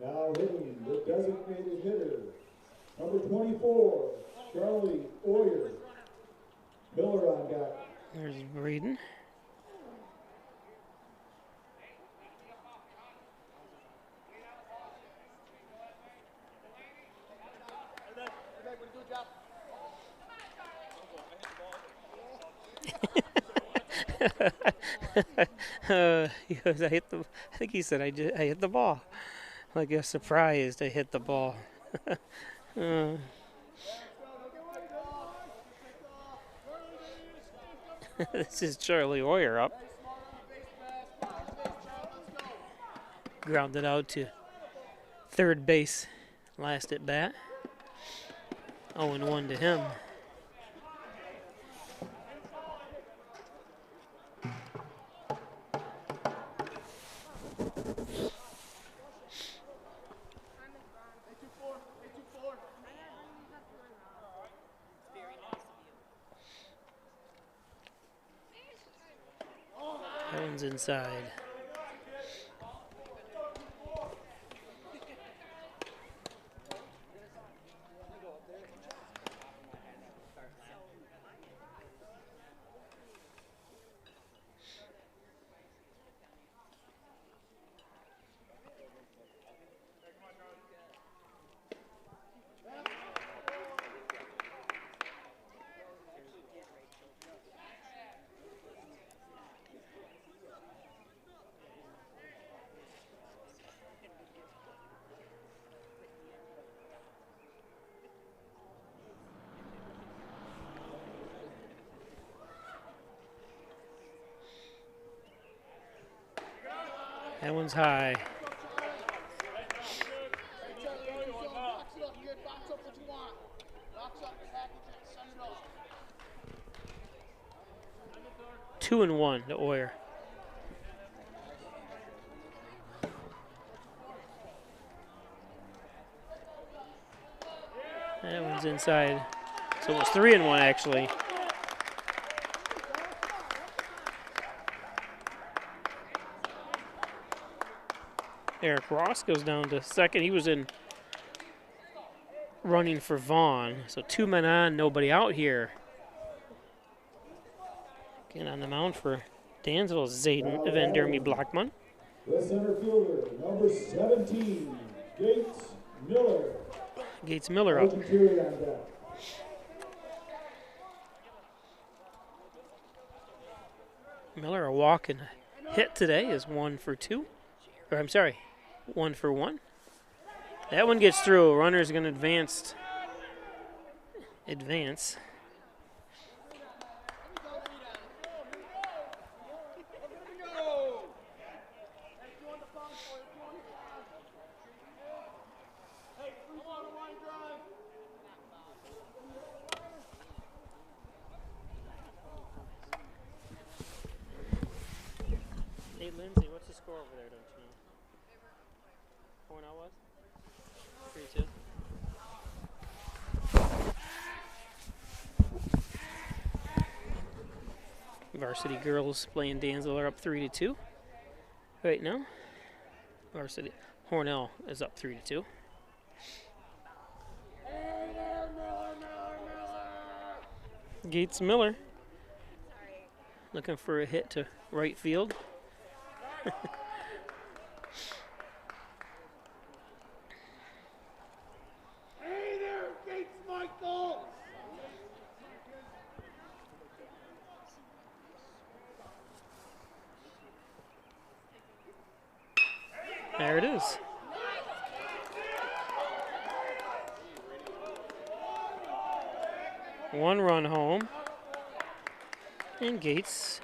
Now hitting the designated hitter, number 24, Charlie Oyer. Miller on deck. There's Braden. He goes, I think he said I hit the ball. Like I was surprised I hit the ball. This is Charlie Hoyer up. Grounded out to third base last at bat. 0-1 to him. That one's inside. That one's high. 2-1 to Hoyer. That one's inside. So it was 3-1 actually. Eric Ross goes down to second. He was in running for Vaughn. So 2 men on, nobody out here. Again on the mound for Dansville, Zayden Vandermy Blackman. The center fielder, number 17, Gates Miller. Gates Miller up. Miller a walk and a hit today is 1 for 2. Or I'm sorry, 1 for 1. That one gets through. Runner's going to advance. Hey, Lindsay, what's the score over there, don't you know? Hornell was? 3-2. Varsity girls playing Dansville are up 3-2 right now. Varsity Hornell is up 3-2. Gates Miller looking for a hit to right field. Hey there, Gates Michael! There it is. One run home. And Gates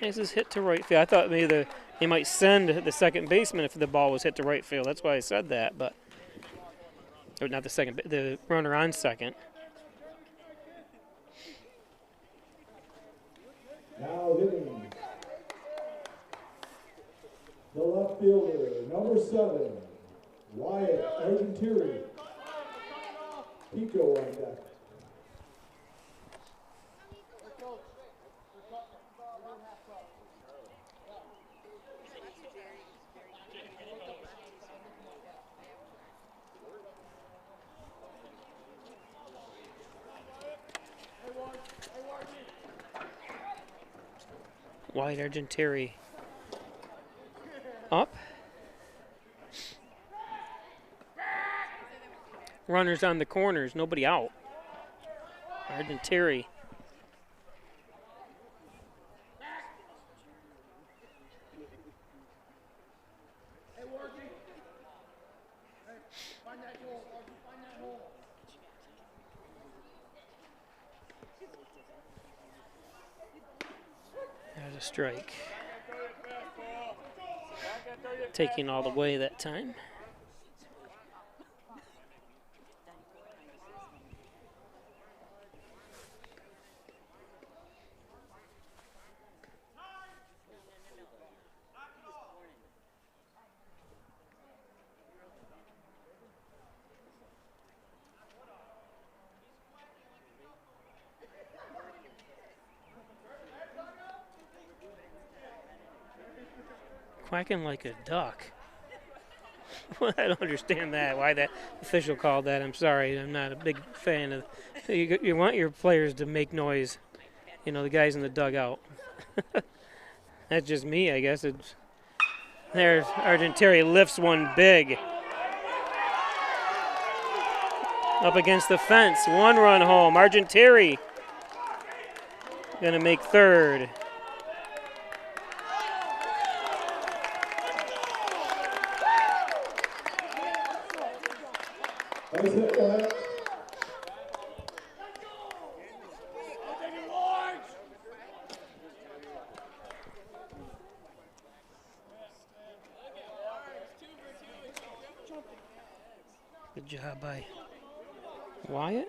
has his hit to right field. I thought maybe they might send the second baseman if the ball was hit to right field. That's why I said that, but or not the runner on second. Now hitting the left fielder, number 7, Wyatt Argentieri. Pico on deck. Wyatt Argentieri up. Runners on the corners, nobody out. Argentieri There's a strike. Taking all the way that time. Quacking like a duck. I don't understand that, why that official called that. I'm sorry, I'm not a big fan of. You want your players to make noise, you know, the guys in the dugout. That's just me, I guess. There's Argenteri lifts one big. Up against the fence, 1 run home. Argenteri gonna make third. Good job by Wyatt.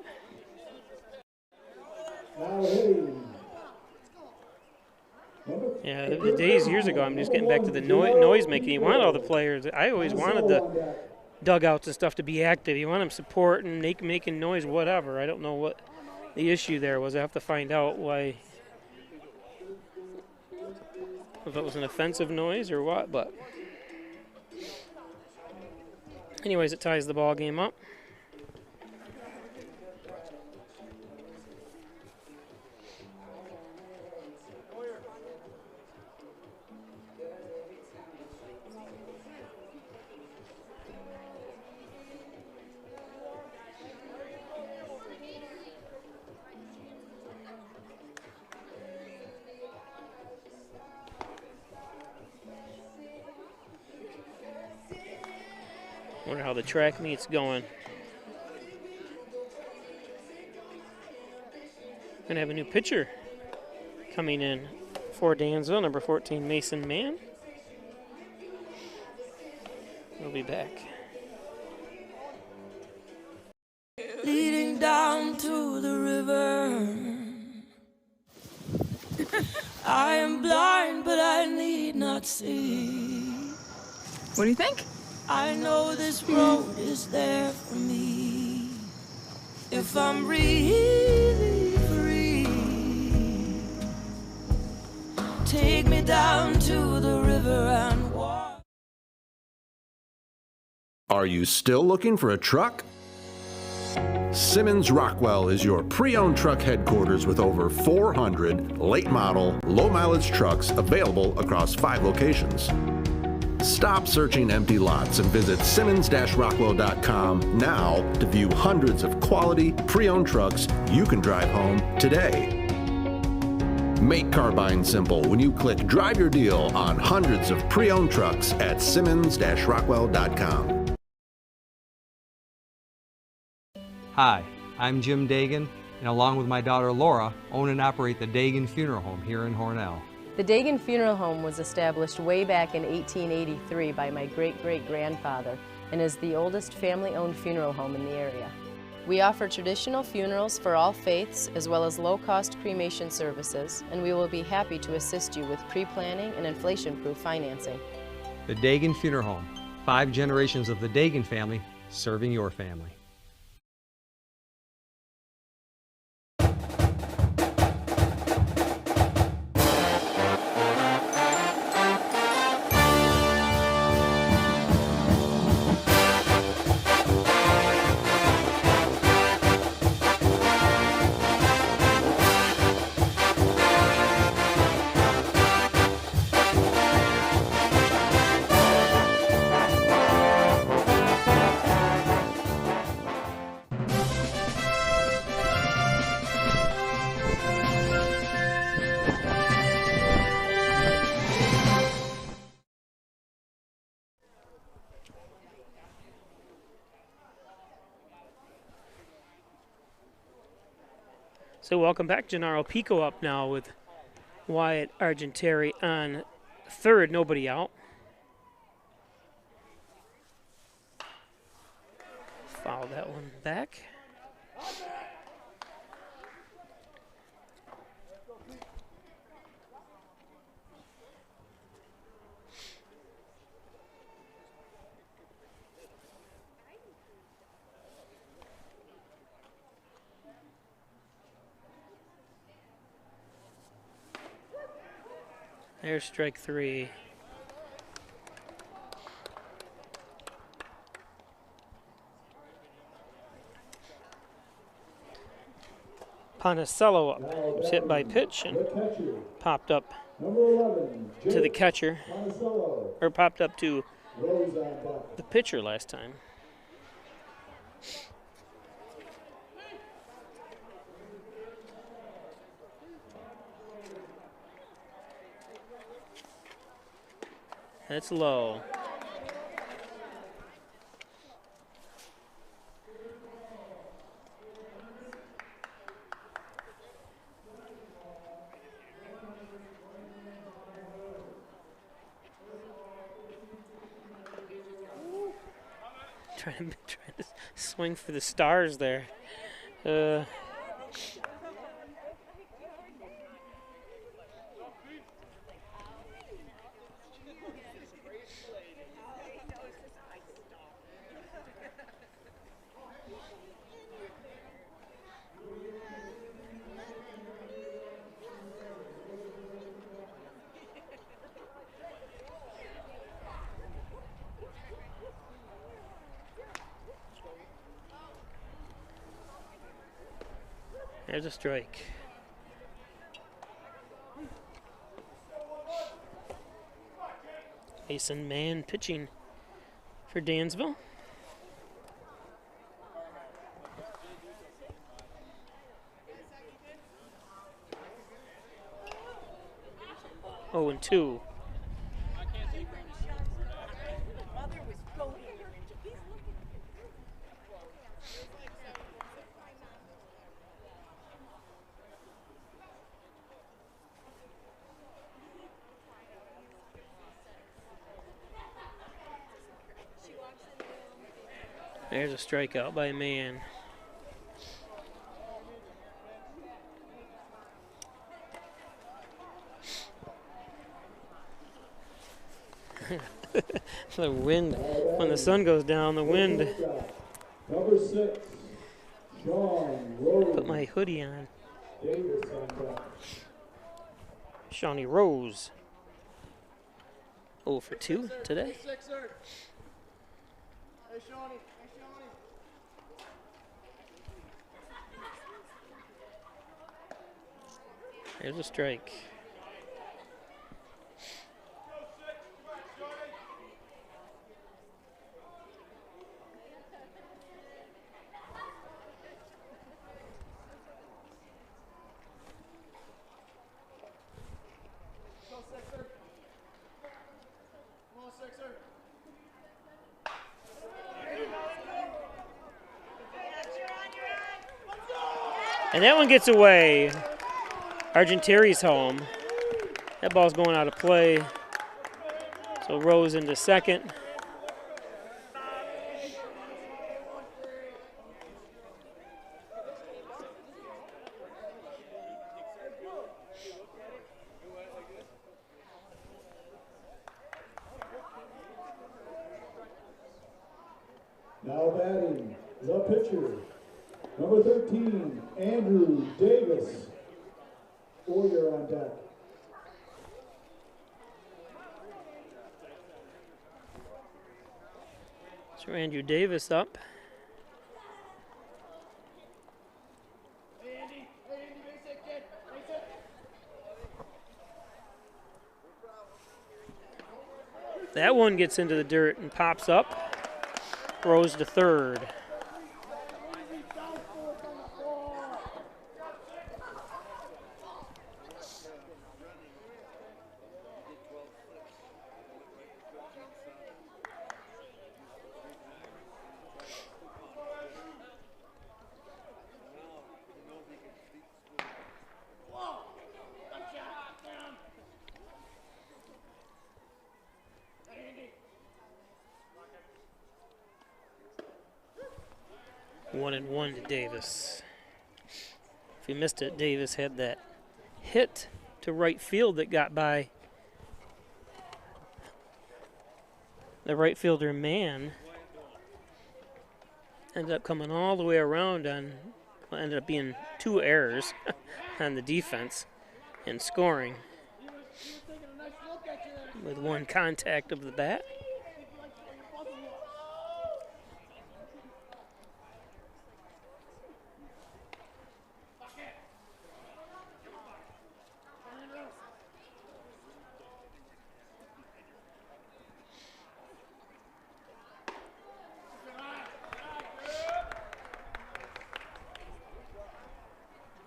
Yeah, the days years ago, I'm just getting back to the noise making. You want all the players. I always wanted the dugouts and stuff to be active. You want them supporting, making noise, whatever. I don't know what the issue there was. I have to find out why, if it was an offensive noise or what, but anyways, it ties the ball game up. Wonder how the track meet's going. Gonna have a new pitcher coming in for Dansville, number 14, Mason Mann. We'll be back. Leading down to the river. I am blind, but I need not see. What do you think? I know this road is there for me. If I'm really free, take me down to the river and walk. Are you still looking for a truck? Simmons Rockwell is your pre-owned truck headquarters with over 400 late model, low mileage trucks available across 5 locations. Stop searching empty lots and visit simmons-rockwell.com now to view hundreds of quality pre-owned trucks you can drive home today. Make car buying simple when you click Drive Your Deal on hundreds of pre-owned trucks at simmons-rockwell.com. Hi, I'm Jim Dagan, and along with my daughter Laura, own and operate the Dagan Funeral Home here in Hornell. The Dagan Funeral Home was established way back in 1883 by my great-great-grandfather and is the oldest family-owned funeral home in the area. We offer traditional funerals for all faiths as well as low-cost cremation services, and we will be happy to assist you with pre-planning and inflation-proof financing. The Dagan Funeral Home, 5 generations of the Dagan family serving your family. So welcome back, Gennaro Pico up now with Wyatt Argenteri on third, nobody out. Foul that one back. There's strike three. Ponicello up. He was hit by pitch and popped up to the catcher, or popped up to the pitcher last time. That's low. Trying to swing for the stars there. There's a strike. Mason Mann pitching for Dansville. Oh, and 2. There's a strikeout by Mann. The wind, when the sun goes down, the wind. Number 6, Sean Rose. Put my hoodie on. Davis on deck. Shawnee Rose. 0 for 2 today. Hey, Shawnee. There's a strike. And that one gets away. Argenteri's home. That ball's going out of play. So Rose into second. Now batting, the pitcher, number 13, Andrew Davis. Warrior on deck. So Andrew Davis up. That one gets into the dirt and pops up. Rose to third. 1-1 to Davis. If you missed it, Davis had that hit to right field that got by the right fielder man. Ended up coming all the way around on, well, ended up being 2 errors on the defense and scoring with 1 contact of the bat.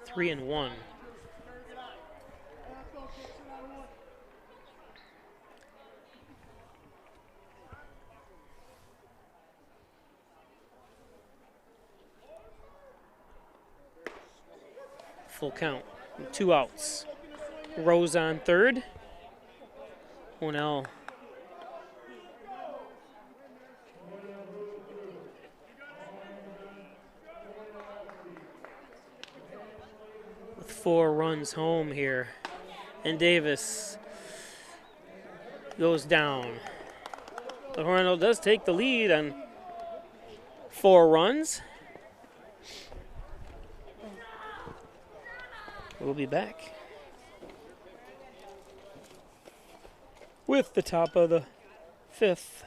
Three and one. Full count, 2 outs. Rose on third. Hornell with 4 runs home here. And Davis goes down. But Hornell does take the lead on 4 runs. We'll be back with the top of the 5th.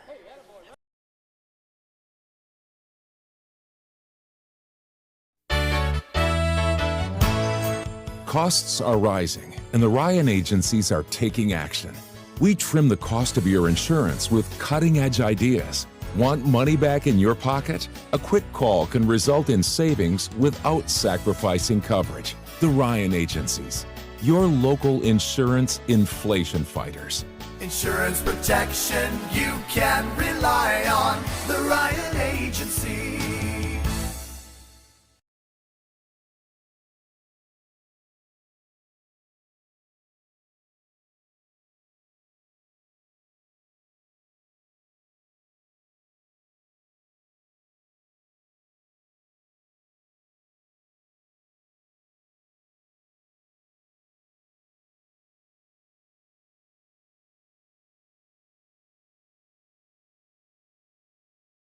Costs are rising, and the Ryan agencies are taking action. We trim the cost of your insurance with cutting-edge ideas. Want money back in your pocket? A quick call can result in savings without sacrificing coverage. The Ryan Agencies, your local insurance inflation fighters. Insurance protection you can rely on. The Ryan Agency.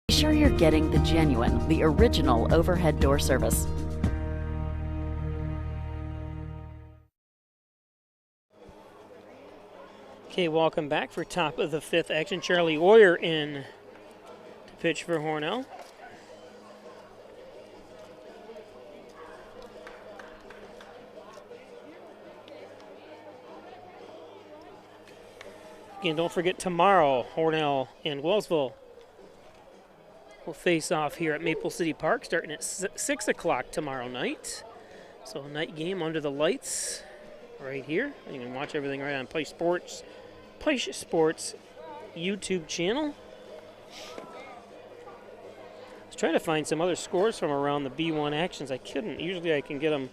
Be sure you're getting the genuine, the original overhead door service. Okay, welcome back for top of the 5th action. Charlie Oyer in to pitch for Hornell. Again, don't forget tomorrow, Hornell and Wellsville will face off here at Maple City Park starting at 6 o'clock tomorrow night. So a night game under the lights right here. You can watch everything right on Play Sports YouTube channel. I was trying to find some other scores from around the B1 actions. I couldn't. Usually I can get them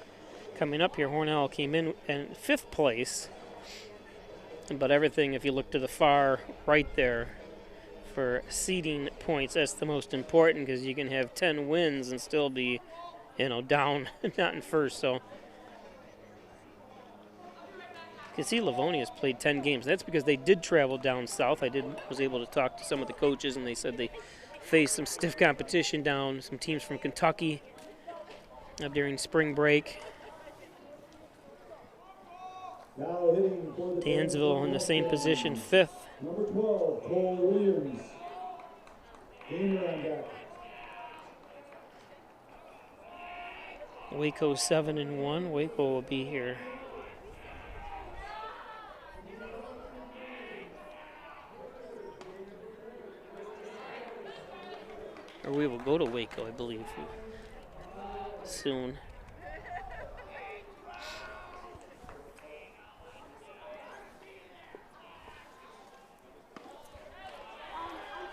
coming up here. Hornell came in 5th place. But everything, if you look to the far right there, for seeding points, that's the most important because you can have 10 wins and still be, down, not in first. So you can see Livonia's played 10 games. That's because they did travel down south. Was able to talk to some of the coaches, and they said they faced some stiff competition down, some teams from Kentucky during spring break. Now hitting for the Dansville in the same position, 5th. Number 12, Cole Williams. Gainer on deck. Waco 7-1. Waco will be here. Or we will go to Waco, I believe, soon.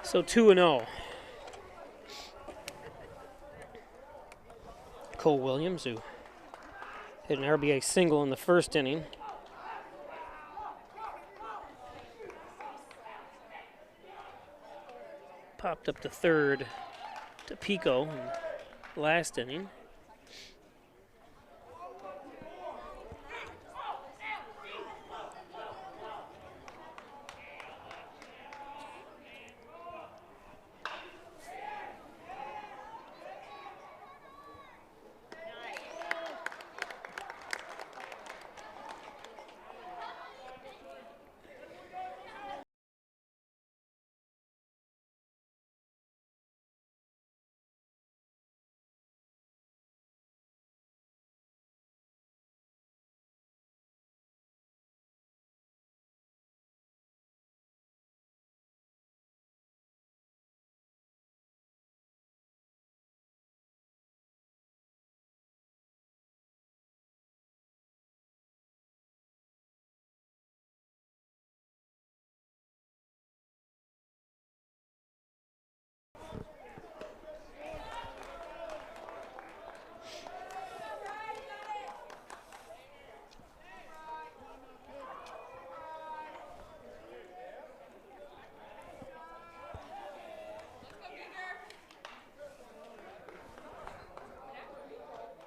So 2-0. Cole Williams, who hit an RBI single in the first inning. Popped up to third to Pico. last inning.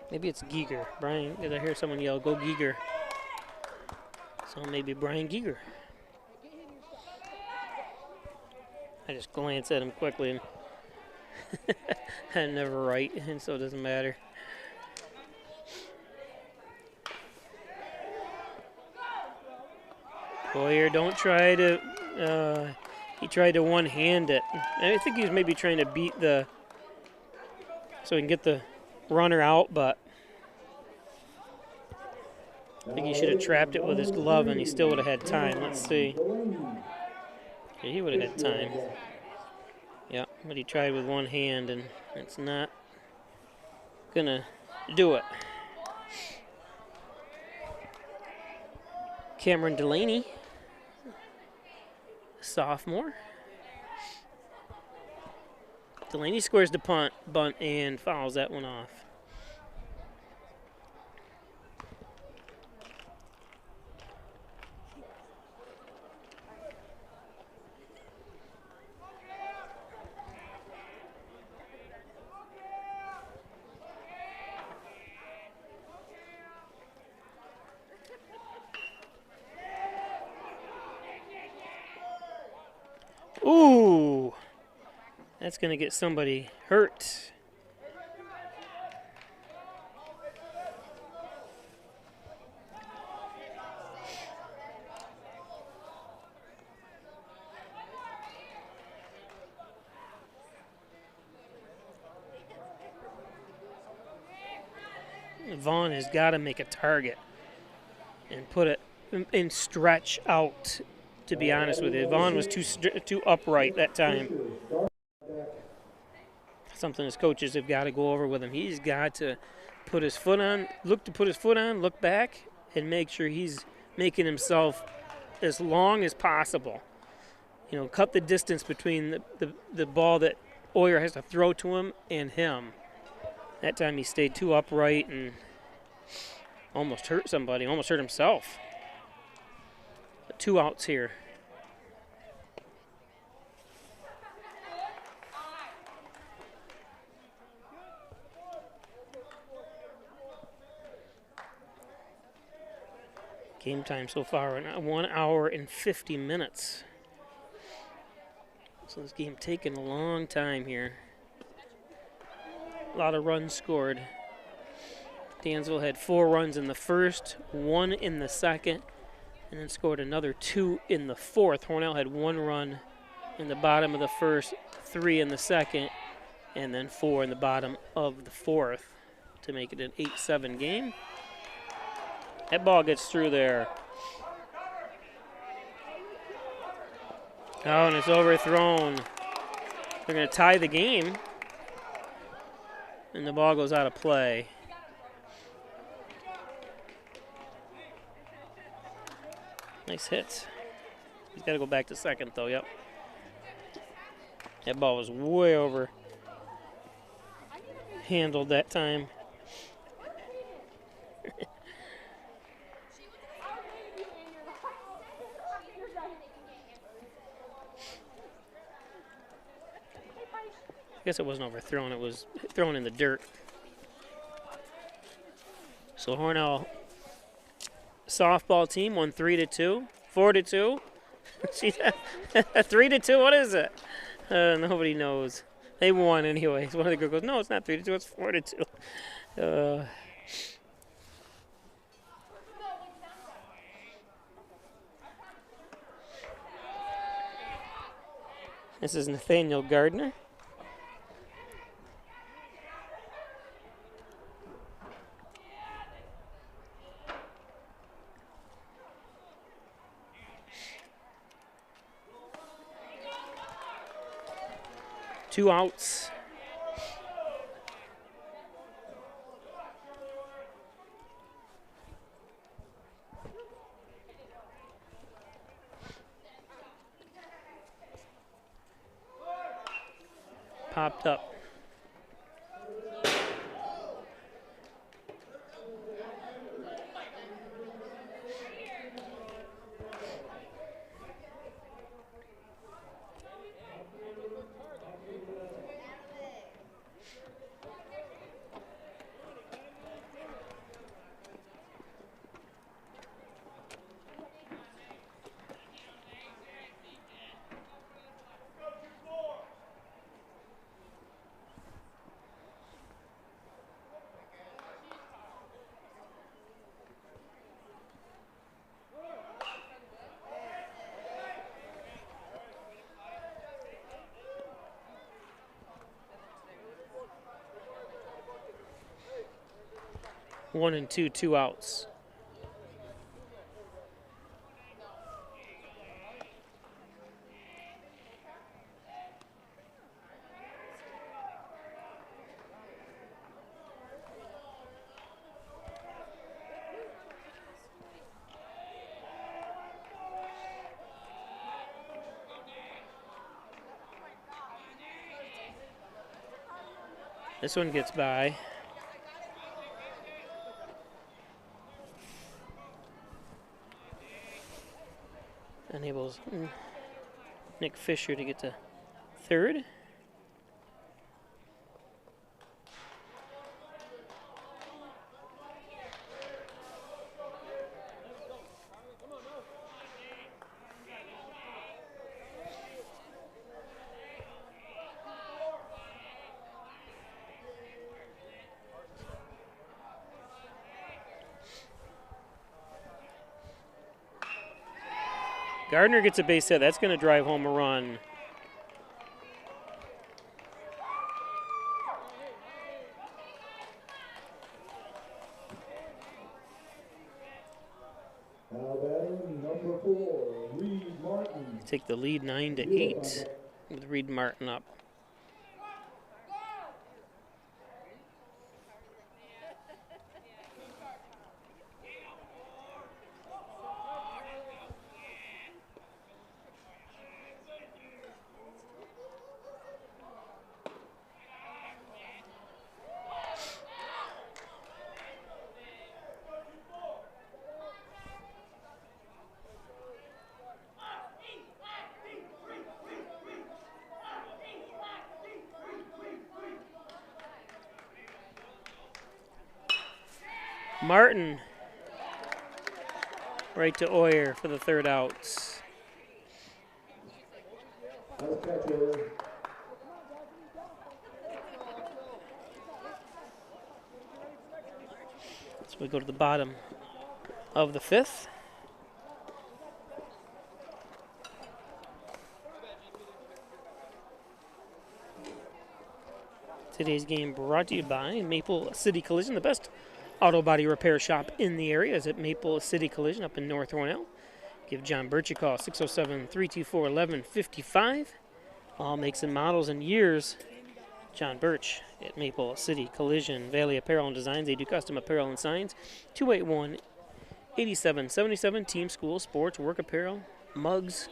Maybe it's Giger. Brian, because I hear someone yell, "Go Giger." So maybe Brian Giger. I just glance at him quickly, and I'm never right, and so it doesn't matter. Boyer, don't try to. He tried to one-hand it. I think he was maybe trying to beat so he can get the runner out, but I think he should have trapped it with his glove, and he still would have had time. Let's see. Yeah, he would have had time. Yeah, but he tried with one hand, and it's not gonna do it. Cameron Delaney, sophomore. Delaney squares the bunt, and fouls that one off. Ooh, that's going to get somebody hurt. Vaughn has got to make a target and put it and stretch out, to be honest with you. Vaughn was too upright that time. Something his coaches have got to go over with him. He's got to put his foot on, look back, and make sure he's making himself as long as possible. You know, cut the distance between the ball that Oyer has to throw to him and him. That time he stayed too upright and almost hurt somebody, almost hurt himself. But 2 outs here. Game time so far, 1 hour and 50 minutes. So this game taking a long time here. A lot of runs scored. Dansville had 4 runs in the first, 1 in the second, and then scored another 2 in the fourth. Hornell had 1 run in the bottom of the first, 3 in the second, and then 4 in the bottom of the fourth to make it an 8-7 game. That ball gets through there. Oh, and it's overthrown. They're going to tie the game. And the ball goes out of play. Nice hit. He's got to go back to second, though. Yep. That ball was way over handled that time. guess it wasn't overthrown. It was thrown in the dirt. So Hornell softball team won 3-2, 4-2. See that? 3-2. What is it? Nobody knows. They won anyways. One of the girls goes, "No, it's not 3-2. It's 4-2." This is Nathaniel Gardner. Two outs. Popped up. One and two, two outs. This one gets by. Enables Nick Fisher to get to third. Gardner gets a base hit. That's going to drive home a run. Now batting number 4, Reed Martin. Take the lead 9-8 with Reed Martin up. Martin right to Oyer for the third outs. So we go to the bottom of the fifth. Today's game brought to you by Maple City Collision, the best auto body repair shop in the area is at Maple City Collision up in North Hornell. Give John Birch a call, 607-324-1155. All makes and models and years. John Birch at Maple City Collision. Valley Apparel and Designs, they do custom apparel and signs. 281-8777, team, school, sports, work apparel, mugs,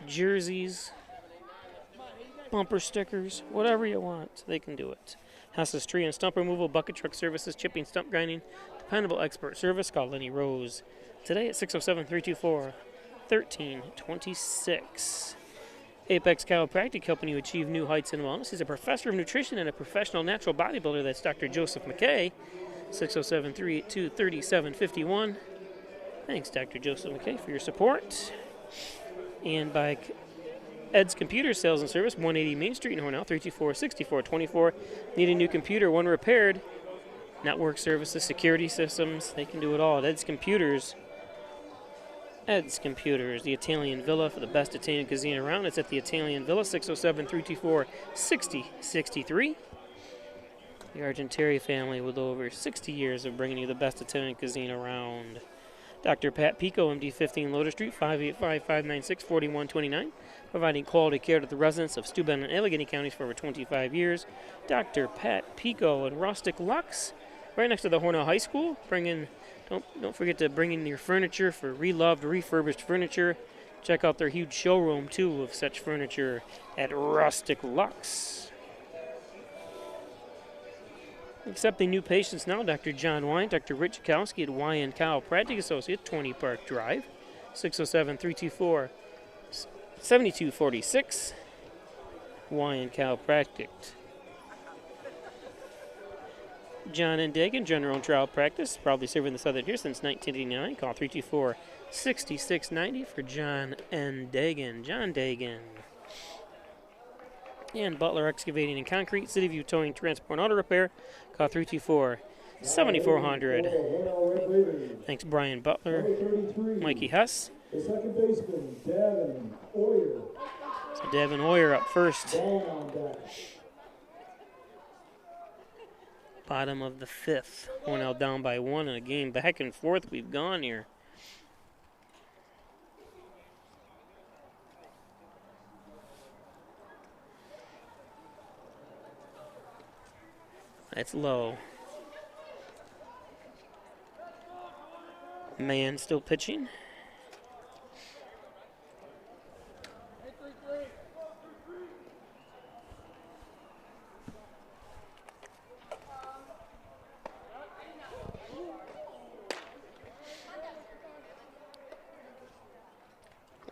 jerseys, bumper stickers, whatever you want, they can do it. House's tree and stump removal, bucket truck services, chipping, stump grinding, dependable expert service. Call Lenny Rose today at 607-324-1326. Apex Chiropractic, helping you achieve new heights in wellness. He's a professor of nutrition and a professional natural bodybuilder. That's Dr. Joseph McKay, 607-382-3751. Thanks, Dr. Joseph McKay, for your support. And by Ed's Computer Sales and Service, 180 Main Street in Hornell, 324-6424. Need a new computer, one repaired. Network services, security systems, they can do it all at Ed's Computers. Ed's Computers, the Italian Villa for the best Italian cuisine around. It's at the Italian Villa, 607-324-6063. The Argenteri family with over 60 years of bringing you the best Italian cuisine around. Dr. Pat Pico, MD 15 Lotus Street, 585-596-4129. Providing quality care to the residents of Steuben and Allegheny counties for over 25 years. Dr. Pat Pico and Rustic Lux, right next to the Hornell High School. Don't forget to bring in your furniture for reloved, refurbished furniture. Check out their huge showroom, too, of such furniture at Rustic Lux. Accepting new patients now, Dr. John Wine, Dr. Rich Kowski at Wine Chiropractic Associate, 20 Park Drive, 607-324-7246. Wine Chiropractic. John and Dagan, general and trial practice, probably serving the Southern here since 1989. Call 324-6690 for John and Dagan. John Dagan. And Butler Excavating and Concrete, City View Towing, Transport, and Auto Repair. Call 324-7400. Thanks, Brian Butler. Mikey Hess. The second baseman, Devin Oyer. So Devin Oyer up first. Bottom of the fifth. Hornell down by one in a game back and forth we've gone here. That's low. Man still pitching.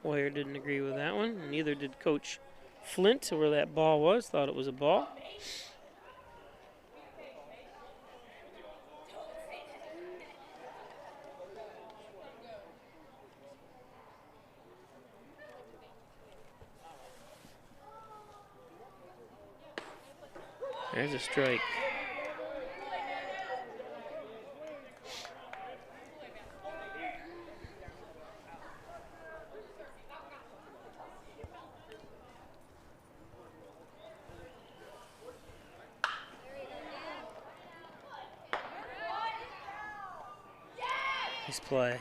Boyer didn't agree with that one. Neither did Coach Flint, where that ball was. Thought it was a ball. There's a strike. Nice play.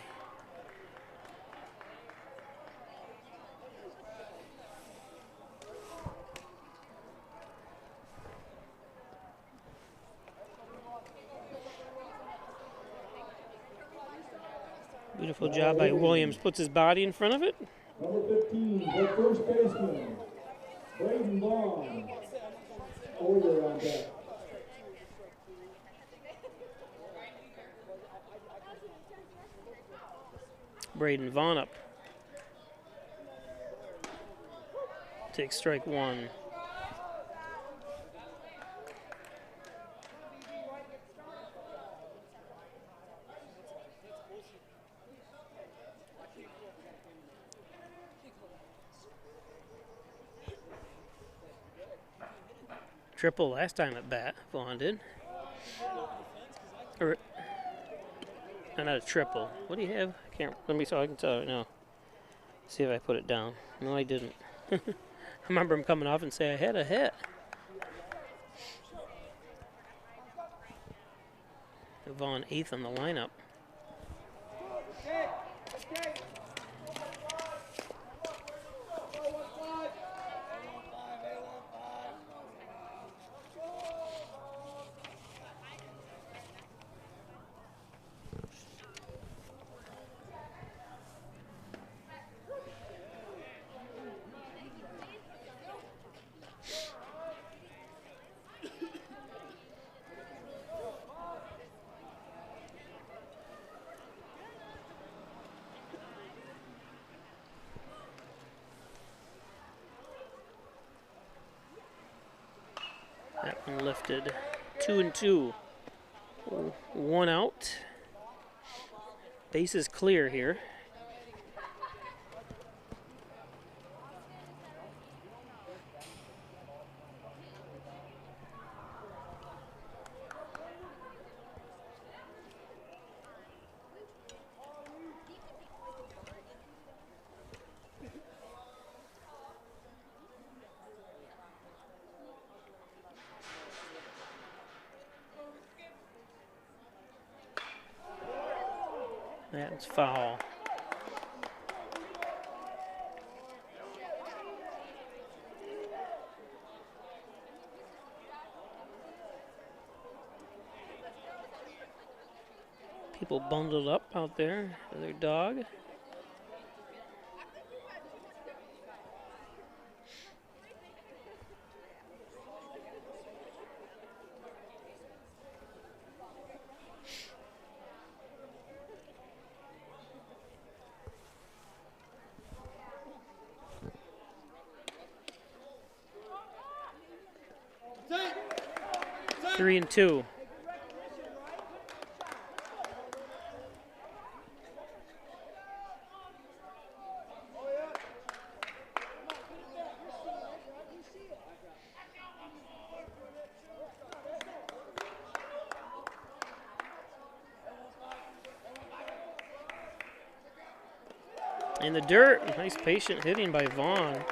Beautiful job by Williams. Puts his body in front of it. Number 15, the first baseman, Braden Vaughn. Oyer on deck. Braden Vaughn up. Takes strike one. Triple last time at bat, Vaughn did. Or, not a triple. What do you have? I can't. Let me so I can tell right now. See if I put it down. No, I didn't. I remember him coming off and say I had a hit. Vaughn 8th on the lineup. That one lifted. 2-2. 1 out. Base is clear here. That's foul. People bundled up out there for their dog. Three and two. In the dirt, nice patient hitting by Vaughn.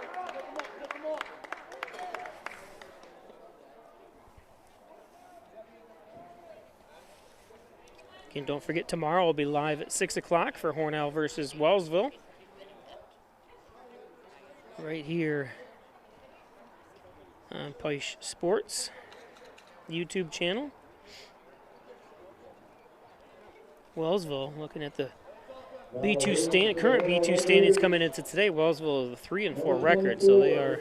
And don't forget, tomorrow we'll be live at 6 o'clock for Hornell versus Wellsville. Right here on Peisch Sports YouTube channel. Wellsville looking at the B2 stand, current B2 standings coming into today. Wellsville is a 3-4 record, so they are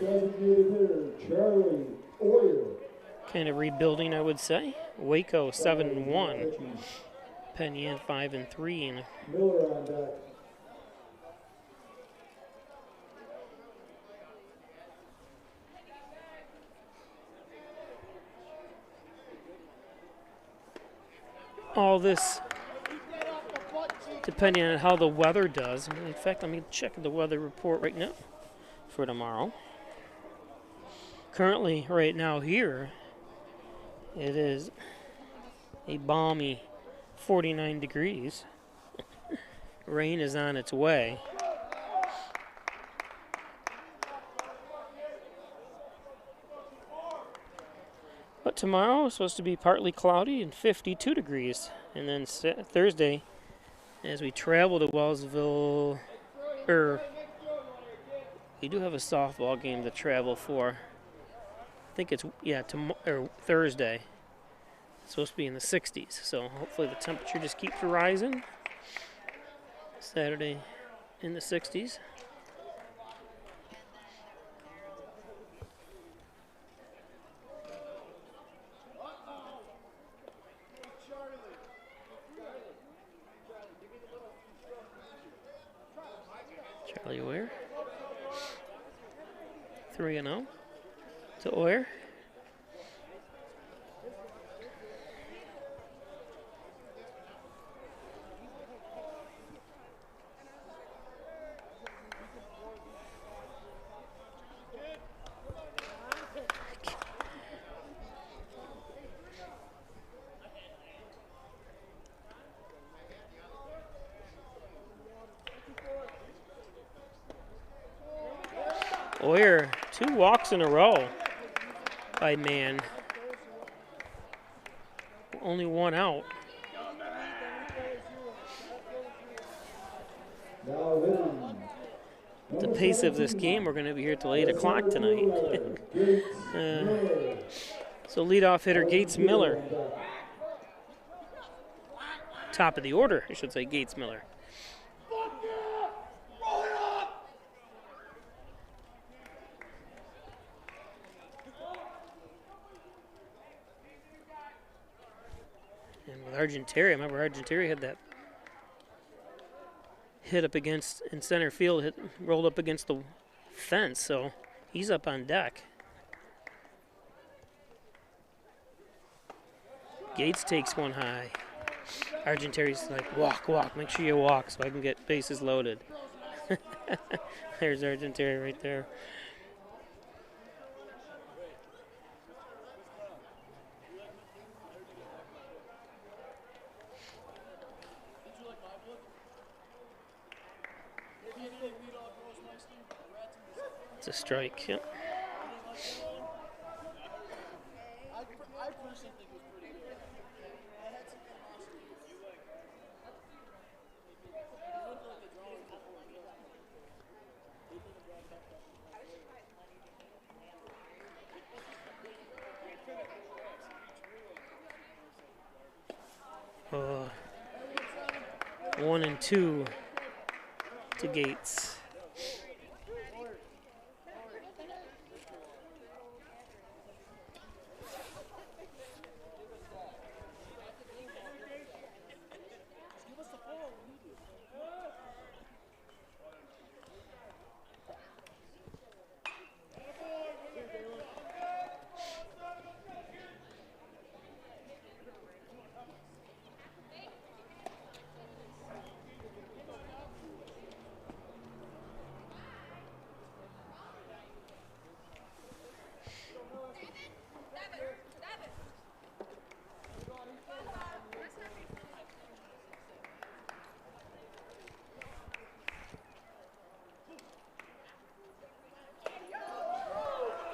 kind of rebuilding, I would say. Waco 7-1. Penn Yan 5-3. And Miller on deck. all this depending on how the weather does. In fact, let me check the weather report right now for tomorrow. Currently, right now here, it is a balmy 49 degrees. Rain is on its way. But tomorrow is supposed to be partly cloudy and 52 degrees. And then Thursday, as we travel to Wellsville, we do have a softball game to travel for. I think it's, Thursday. It's supposed to be in the 60s, so hopefully the temperature just keeps rising. Saturday in the 60s. Charlie Oyer. 3-0 to Oyer. Oyer, 2 walks in a row by Mann. Only 1 out. At the pace of this game, we're going to be here till 8 o'clock tonight. So leadoff hitter Gates Miller. Top of the order, I should say, Gates Miller. Argenteri, I remember Argenteri had that hit up against in center field, rolled up against the fence, so he's up on deck. Gates takes one high. Argentari's like, walk, make sure you walk so I can get bases loaded. There's Argentary right there. It's a strike, yep. Uh, 1-2 to Gates.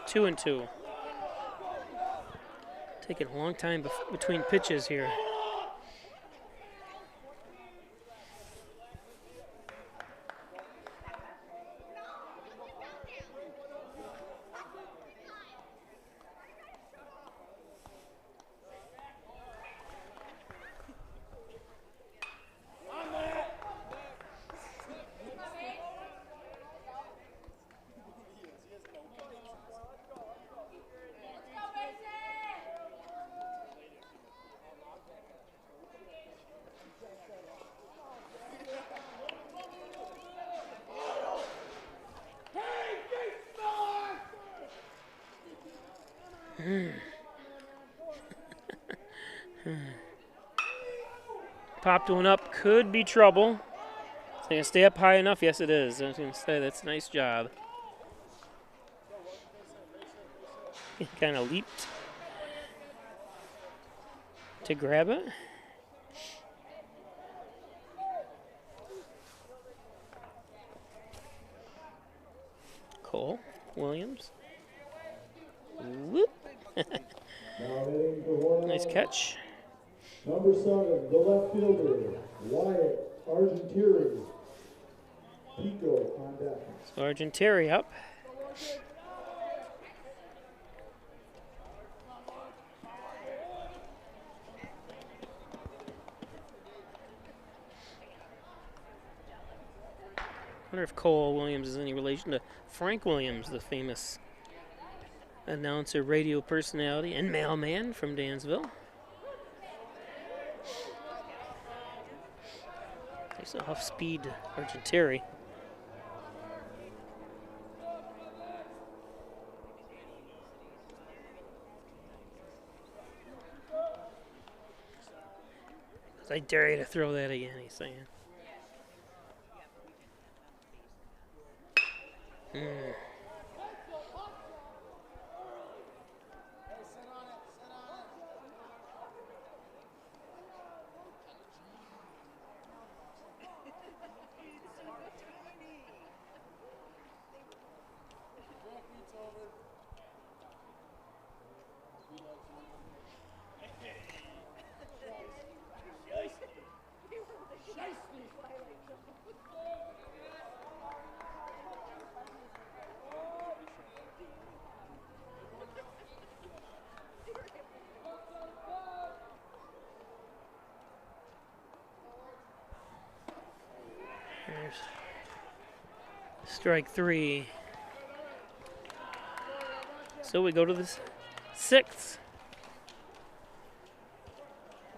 Two and two. Taking a long time between pitches here. Popped one up, could be trouble. Is it gonna stay up high enough? Yes, it is. I was gonna say that's a nice job. He kind of leaped to grab it. Cole Williams. Whoop. Nice catch. Number 7, the left fielder, Wyatt Argenteri. Pico on deck. So Argenteri up. I wonder if Cole Williams is any relation to Frank Williams, the famous announcer, radio personality, and mailman from Dansville. Nice off-speed Argenteri. I dare you to throw that again, he's saying. There's strike 3. So we go to the 6th.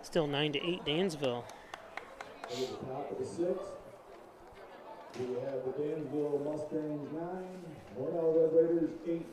Still 9-8 Dansville. At the top of the 6th, we have the Dansville Mustangs 9, Hornell Red Raiders 8.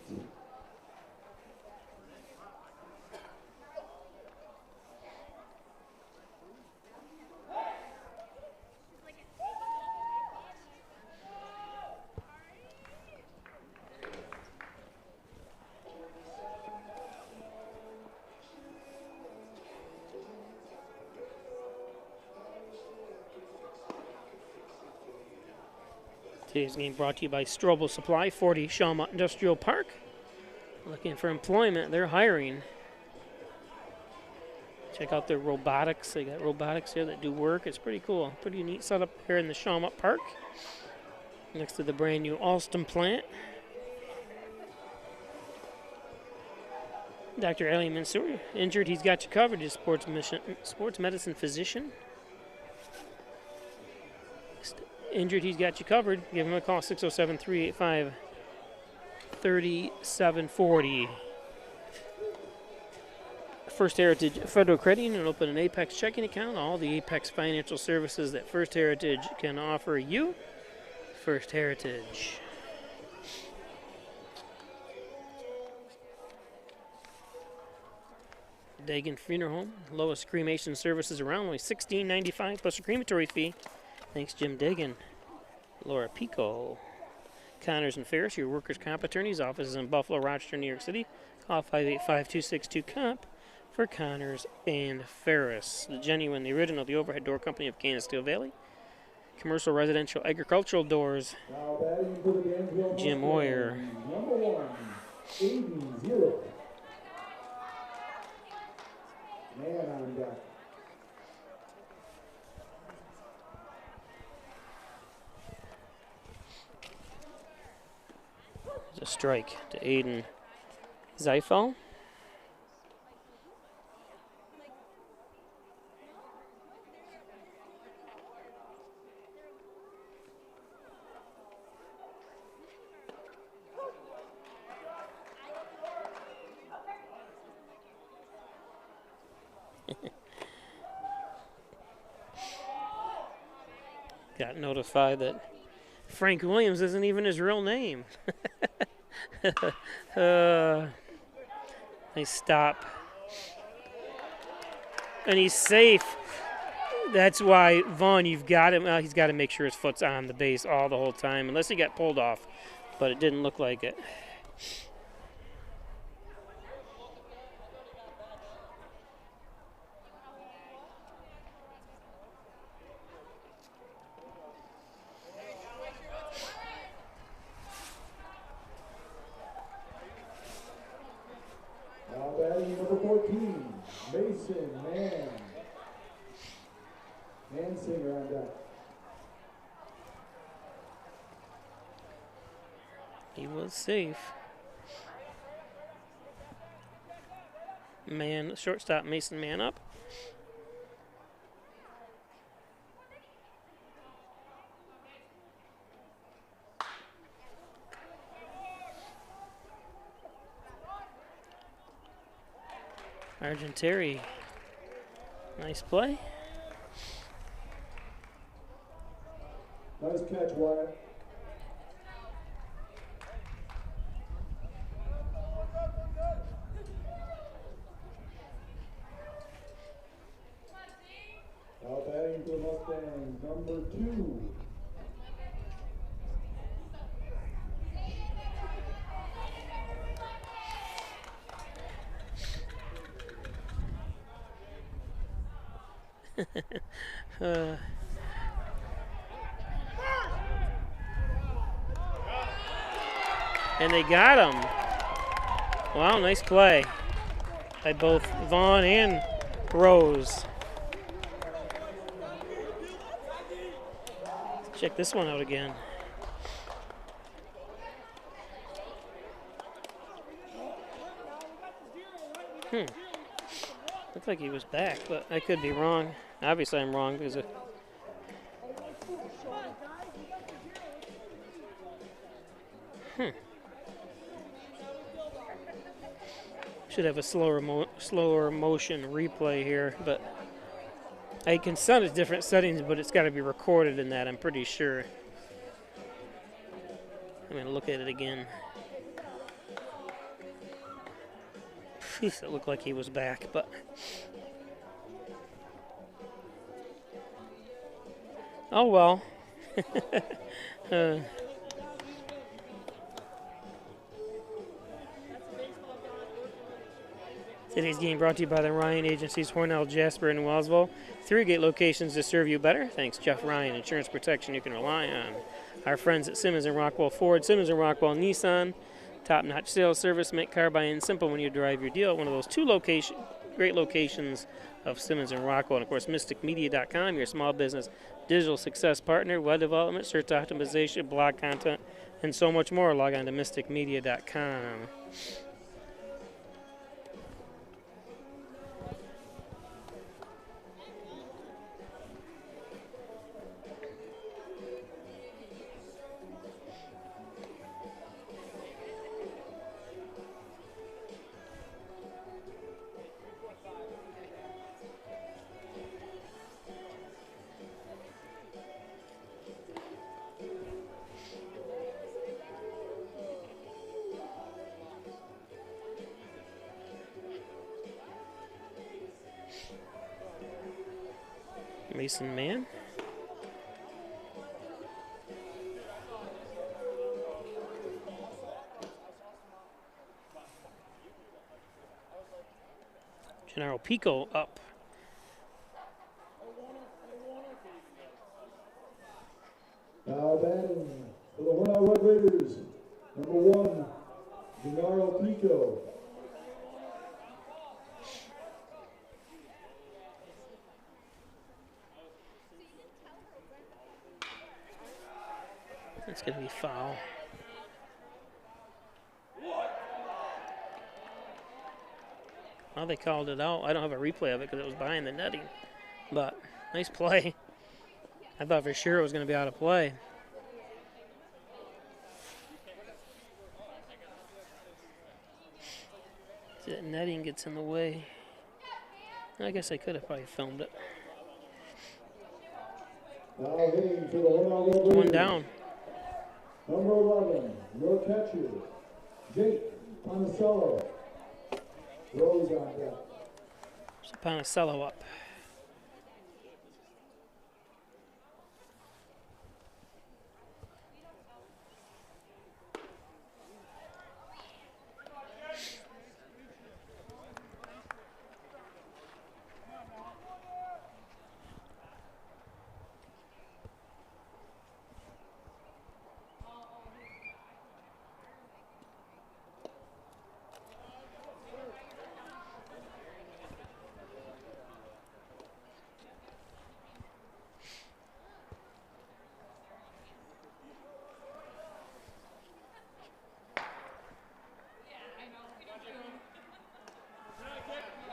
Today's game brought to you by Strobel Supply, 40 Shawmut Industrial Park. Looking for employment, they're hiring. Check out their robotics. They got robotics here that do work. It's pretty cool. Pretty neat setup here in the Shawmut Park. Next to the brand new Alston plant. Dr. Ali Mansour, injured, he's got you covered. He's sports medicine physician. Injured, he's got you covered. Give him a call, 607-385-3740. First Heritage Federal Credit Union, open an Apex checking account. All the Apex financial services that First Heritage can offer you. First Heritage. Dagan Funeral Home, lowest cremation services around, only $16.95 plus a crematory fee. Thanks, Jim Dagan. Laura Pico. Connors and Ferris, your workers' comp attorneys. Offices in Buffalo, Rochester, New York City. Call 585-262-COMP for Connors and Ferris. The genuine, the original, the overhead door company of Kansas Steel Valley. Commercial, residential, agricultural doors. Jim Moyer. Number 1, 80. Man on deck. A strike to Aiden Zeifel. Got notified that Frank Williams isn't even his real name. Nice stop. And he's safe. That's why, Vaughn, you've got him. He's got to make sure his foot's on the base all the whole time, unless he got pulled off. But it didn't look like it. Now batting number 14, Mason Mann. Mansinger on deck. He was safe. Man, shortstop Mason Mann up. Argenteri, nice play. Nice catch, Wyatt. Now batting for the Mustangs, number 2. And they got him. Wow, nice play by both Vaughn and Rose. Let's check this one out again. Looked like he was back, but I could be wrong. Obviously, I'm wrong because should have a slower motion replay here, but I can set it different settings, but it's got to be recorded in that, I'm pretty sure. I'm going to look at it again. It looked like he was back, but oh well. Today's game brought to you by the Ryan Agencies, Hornell, Jasper, and Wellsville. 3 great locations to serve you better. Thanks, Jeff Ryan. Insurance protection you can rely on. Our friends at Simmons and Rockwell Ford, Simmons and Rockwell Nissan. Top-notch sales service, make car buying simple when you drive your deal. One of those 2 great locations of Simmons and Rockwell. And, of course, mysticmedia.com, your small business digital success partner, web development, search optimization, blog content, and so much more. Log on to mysticmedia.com. Mason Mann. Gennaro Pico up. Now batting for the Hornell Red Raiders, number 1, Gennaro Pico. That's going to be foul. Well, they called it out. I don't have a replay of it because it was behind the netting. But nice play. I thought for sure it was going to be out of play. That netting gets in the way. I guess I could have probably filmed it. Now hitting for the Hornell Red Raiders. 1 down. Number 11, your catcher, Jake Panicello. Rose on deck. So Panicello up.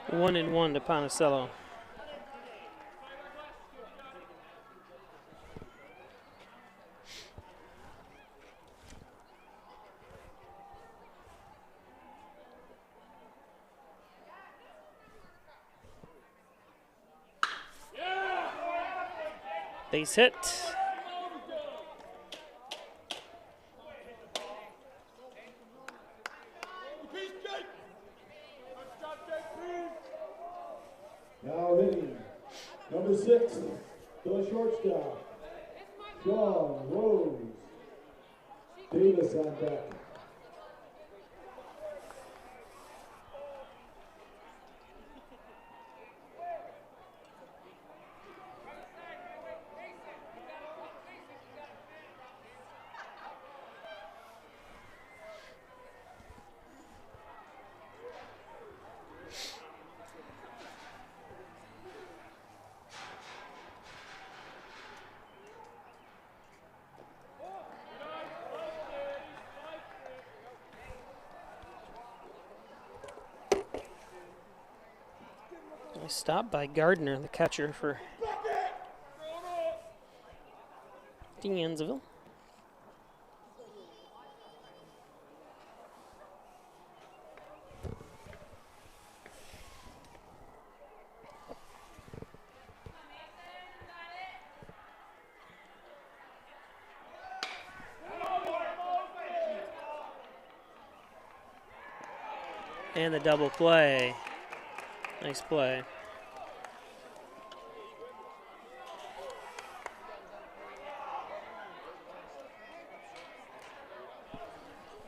One and 1 to Panicello. Base hit. Now hitting, number 6, the shortstop, Sean Rose. Davis on deck. Nice stop by Gardner, the catcher for Dansville. And the double play. Nice play.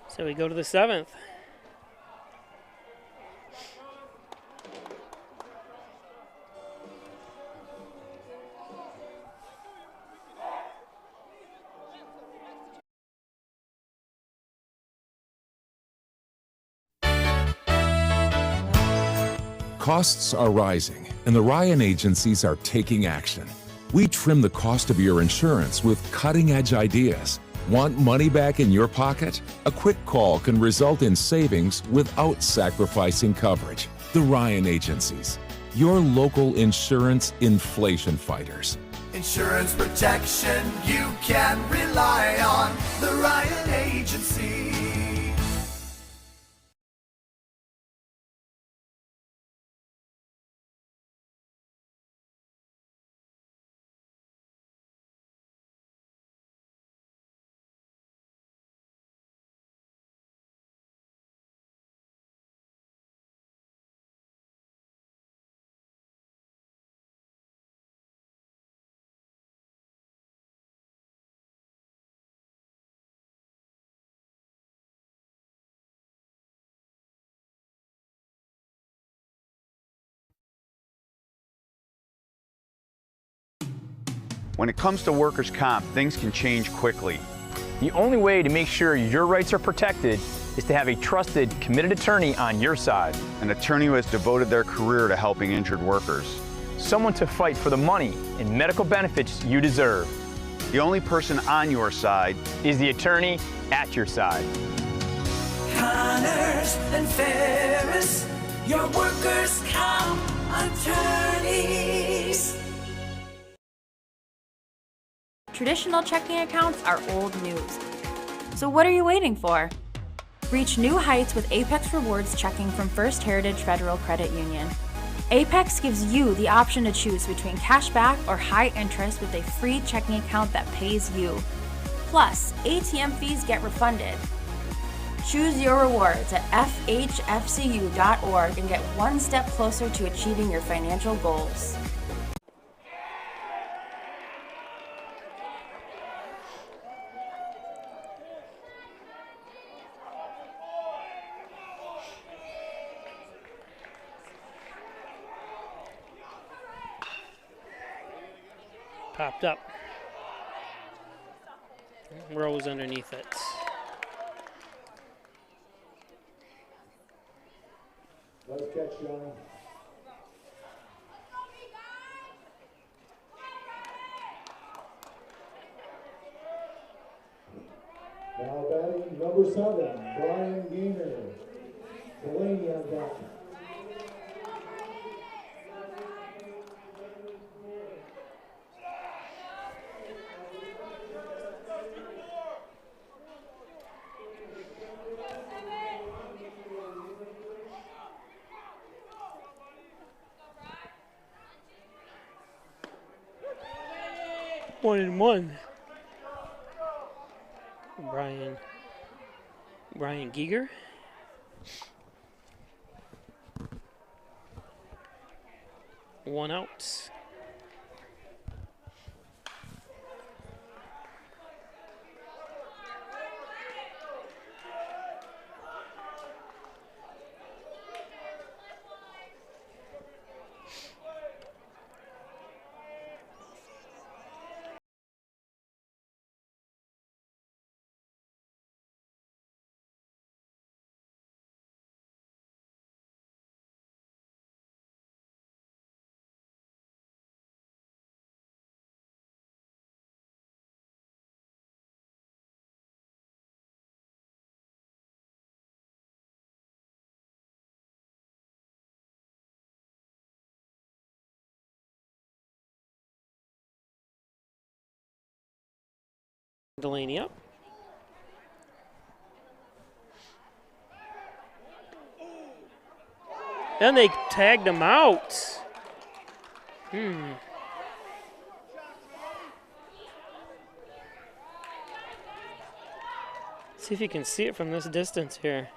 So we go to the 7th. Costs are rising, and the Ryan agencies are taking action. We trim the cost of your insurance with cutting-edge ideas. Want money back in your pocket? A quick call can result in savings without sacrificing coverage. The Ryan agencies, your local insurance inflation fighters. Insurance protection you can rely on. The Ryan Agency. When it comes to workers' comp, things can change quickly. The only way to make sure your rights are protected is to have a trusted, committed attorney on your side. An attorney who has devoted their career to helping injured workers. Someone to fight for the money and medical benefits you deserve. The only person on your side is the attorney at your side. Connors and Ferris, your workers' comp attorneys. Traditional checking accounts are old news. So what are you waiting for? Reach new heights with Apex Rewards checking from First Heritage Federal Credit Union. Apex gives you the option to choose between cash back or high interest with a free checking account that pays you. Plus, ATM fees get refunded. Choose your rewards at FHFCU.org and get one step closer to achieving your financial goals. Popped up. Rose underneath it. Let's catch Young. Now batting number 7, Brian Gainer. Delaney on deck. One and one. Brian Giger. One out. Delaney up. And they tagged him out. See if you can see it from this distance here.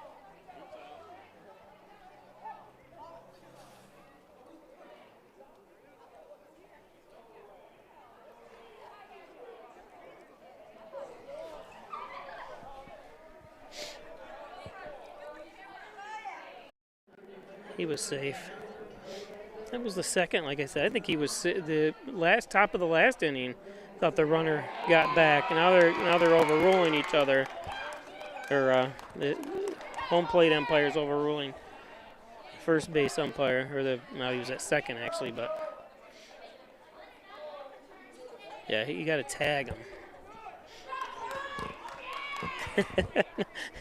He was safe. That was the second, like I said. I think he was the top of the last inning. Thought the runner got back, and now they're overruling each other. Or the home plate umpire's overruling first base umpire, or he was at second actually, but yeah, you got to tag him.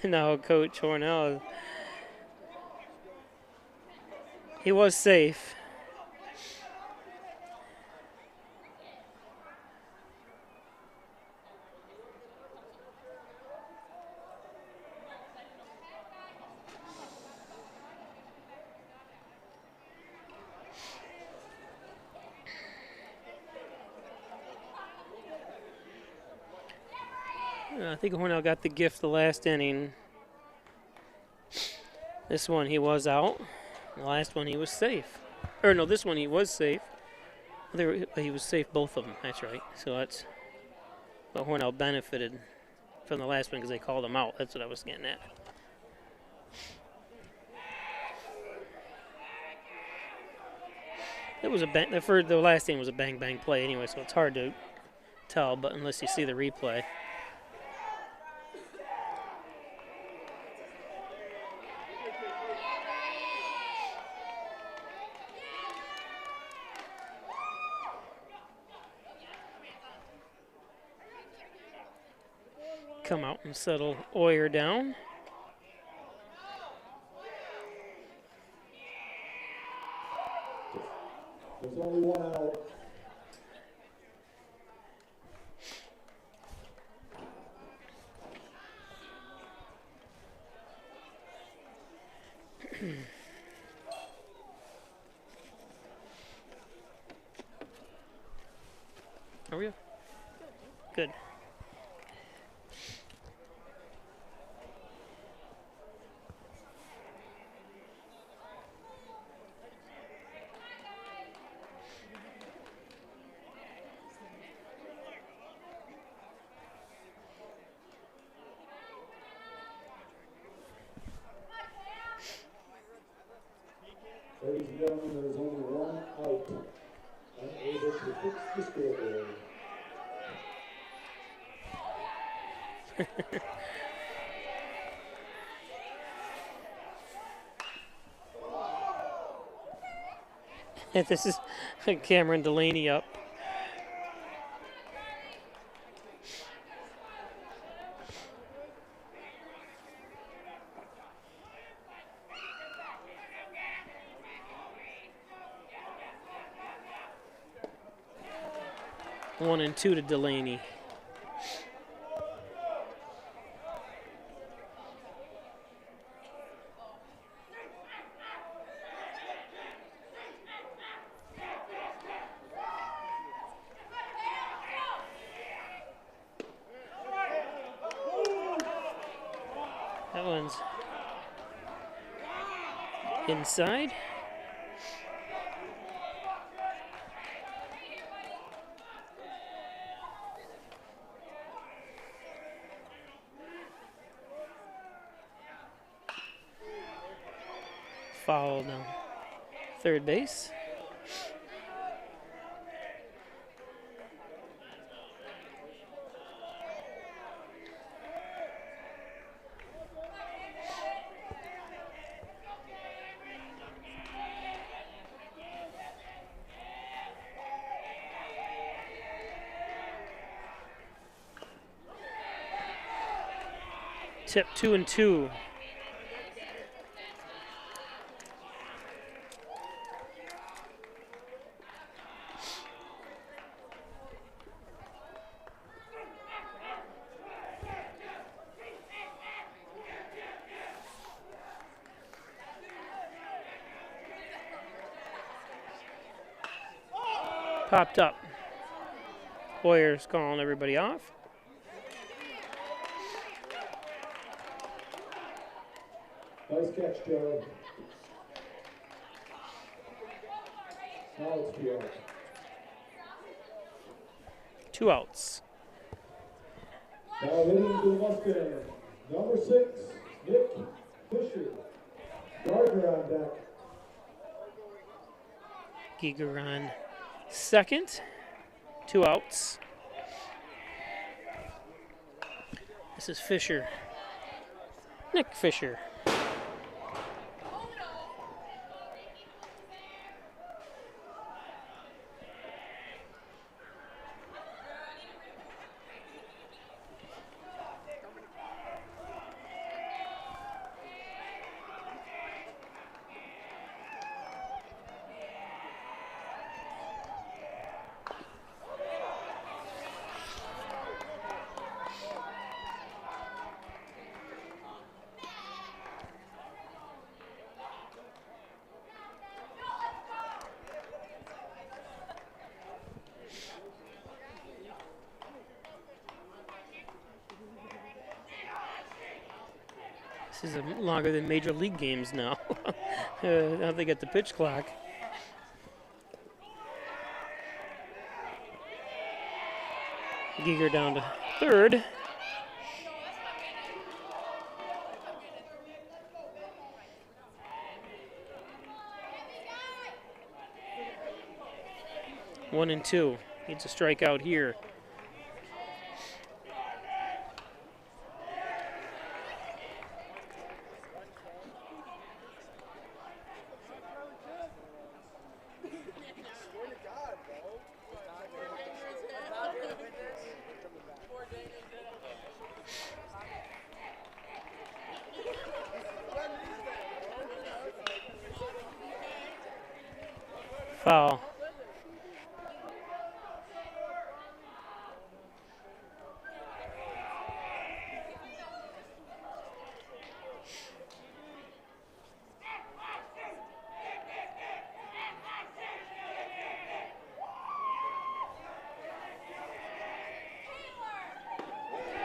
Now Coach Hornell, he was safe. I think Hornell got the gift the last inning. This one he was out. The last one he was safe. Or no, this one he was safe. He was safe both of them. That's right. So that's what Hornell benefited from the last one because they called him out. That's what I was getting at. It was the last inning was a bang bang play anyway, so it's hard to tell. But unless you see the replay. Come out and settle Oyer down. There's only one out. Are we? Good. Ladies and gentlemen, there is only one out. Unable to fix the scoreboard. This is Cameron Delaney up. One and two to Delaney. That one's inside. Foul down third base. Tip 2-2. Popped up. Boyer's calling everybody off. Nice catch, Joe. Now it's 2 outs. 2 outs. Now hitting to the Mustangs. Number 6, Nick Fisher. Gardner on deck. Giger on second. 2 outs. This is Fisher. Nick Fisher. This is longer than Major League games now. Now they get the pitch clock. Giger down to third. One and two. Needs a strikeout here. Foul.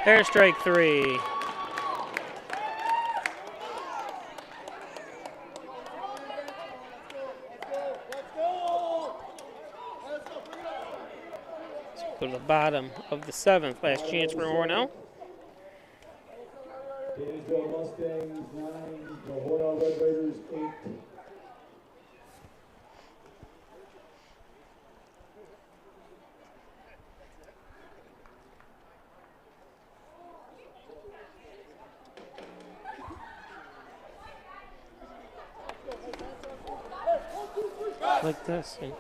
There's strike three. Go to the bottom of the seventh. Last chance for Hornell. Dansville Mustangs 9, the Hornell Red Raiders 8. Like this. And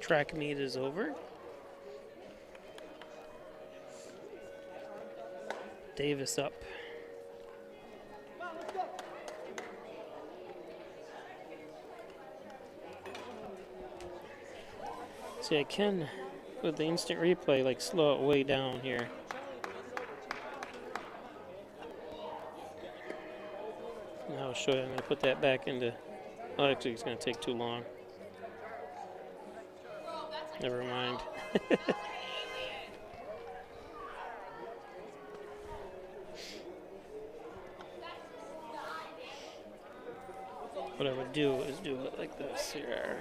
track meet is over. Davis up. See, I can, with the instant replay, like slow it way down here. Now I'll show you. I'm going to put that back into. Oh, actually, it's going to take too long. Never mind. What I would do is do it like this here.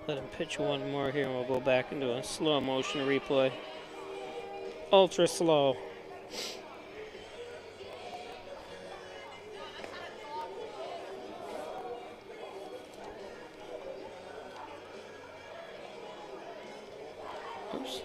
Let him pitch one more here and we'll go back into a slow motion replay. Ultra slow. Oops.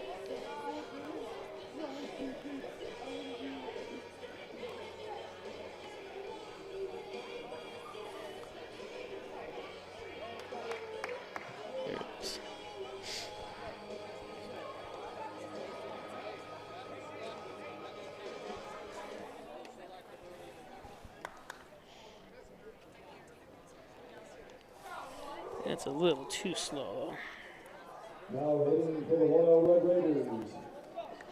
That's a little too slow. Now hitting for the Hornell Red Raiders,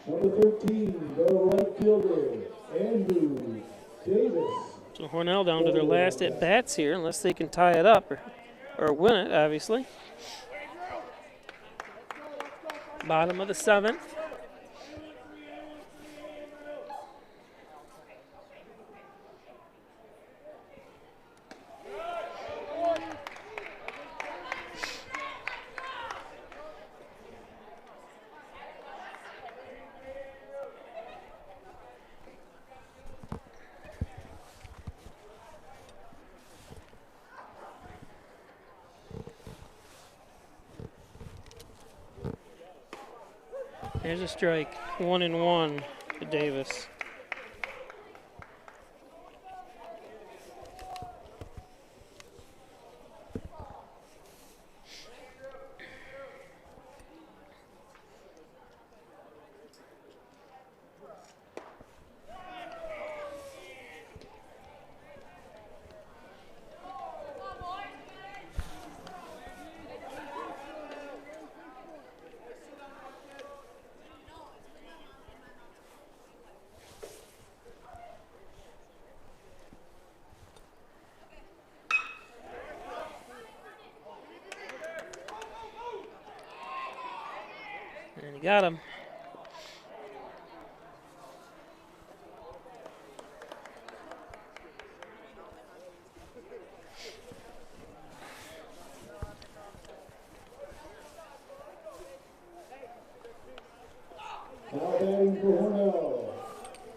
number 13, the right fielder, Andrew Davis. So Hornell down to their last at bats here, unless they can tie it up or win it, obviously. Bottom of the seventh. There's a strike. 1-1 to Davis. And he got him. Now batting for Hornell,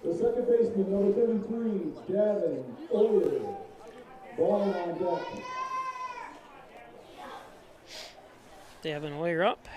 the second baseman, number 33, Gavin Oyer. Ball on deck. Davin Oyer up.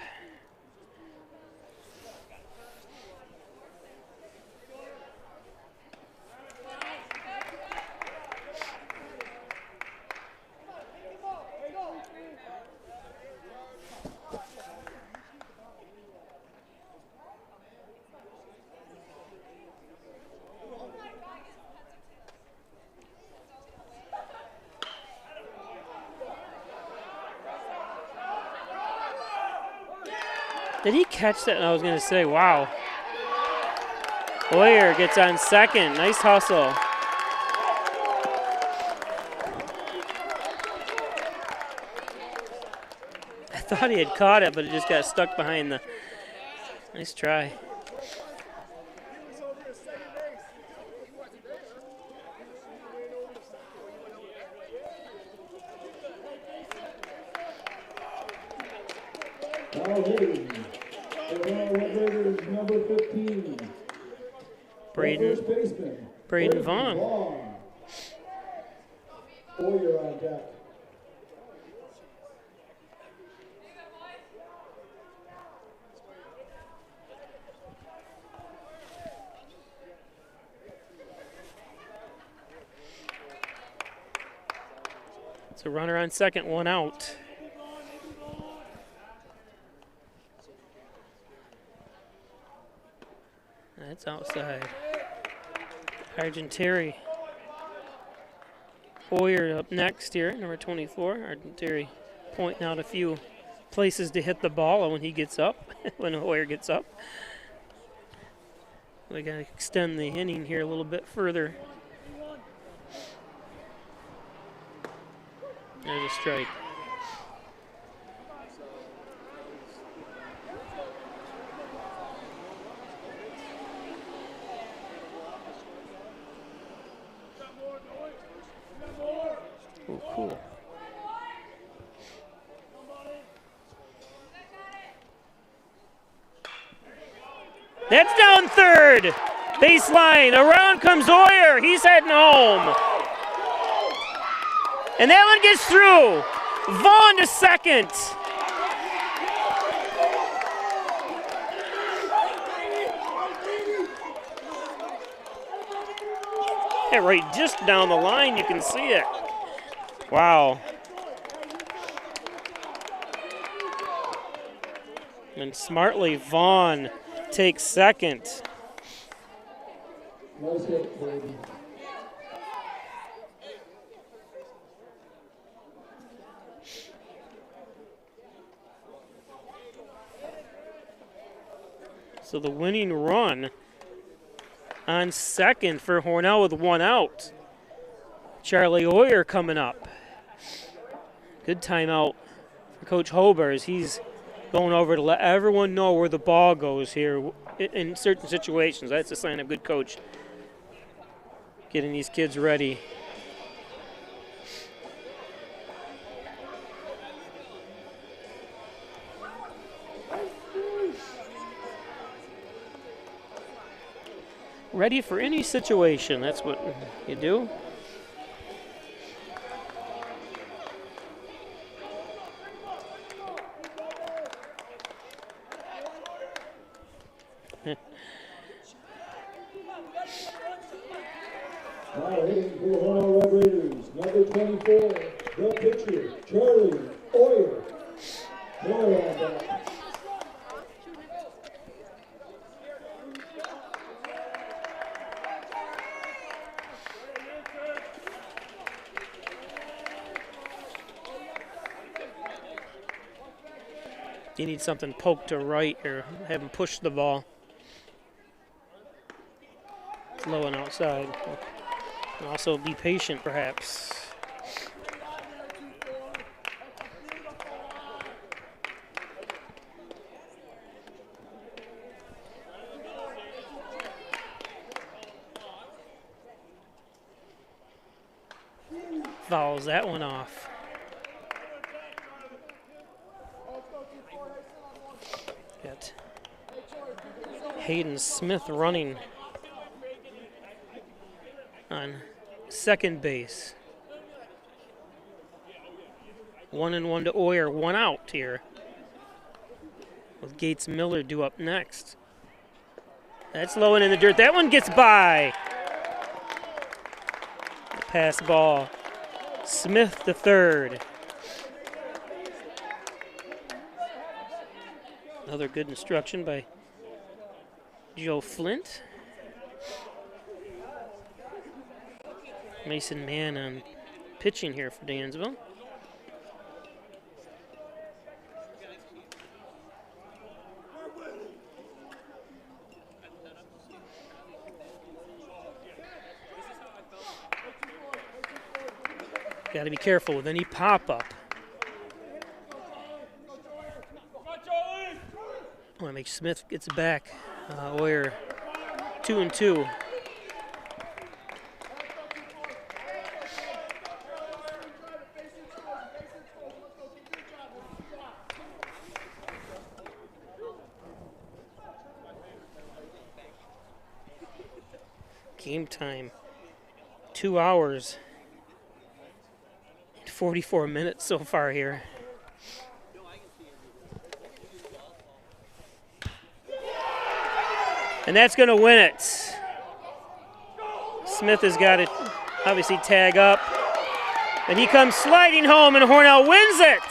Did he catch that? I was going to say, wow. Oyer gets on second. Nice hustle. I thought he had caught it, but it just got stuck behind the... Nice try. Now hitting the Hornell Red Raiders, number 15. First baseman, Braden Vaughn. Oyer on deck. It's a runner on second, one out. That's outside. Argenteri. Oyer up next here, number 24. Argenteri pointing out a few places to hit the ball when he gets up, when Oyer gets up. We got to extend the inning here a little bit further. There's a strike. Oh, cool. That's down third. Baseline. Around comes Oyer. He's heading home. And that one gets through. Vaughn to second. Yeah, right just down the line, you can see it. Wow. And smartly, Vaughn takes second. Nice hit, Brady. So the winning run on second for Hornell with one out. Charlie Oyer coming up. Good timeout for Coach Hober as he's going over to let everyone know where the ball goes here in certain situations. That's a sign of good coach. Getting these kids ready. Ready for any situation. That's what you do. Now hitting for the Hornell Red Raiders, number 24, the pitcher, Charlie Oyer. Miller on deck. You need something poked to right or have him push the ball. It's low and outside. And also be patient, perhaps. Fouls that one off. Got Hayden Smith running on second base. 1-1 to Oyer, 1 out here. With Gates Miller due up next. That's low and in the dirt. That one gets by. The pass ball. Smith the third. Another good instruction by Joe Flint. Mason Mann on pitching here for Dansville. Got to be careful with any pop-up. I want to make Smith gets back. Oyer 2-2. Game time. 2 hours. 44 minutes so far here. And that's going to win it. Smith has got to obviously tag up. And he comes sliding home, and Hornell wins it.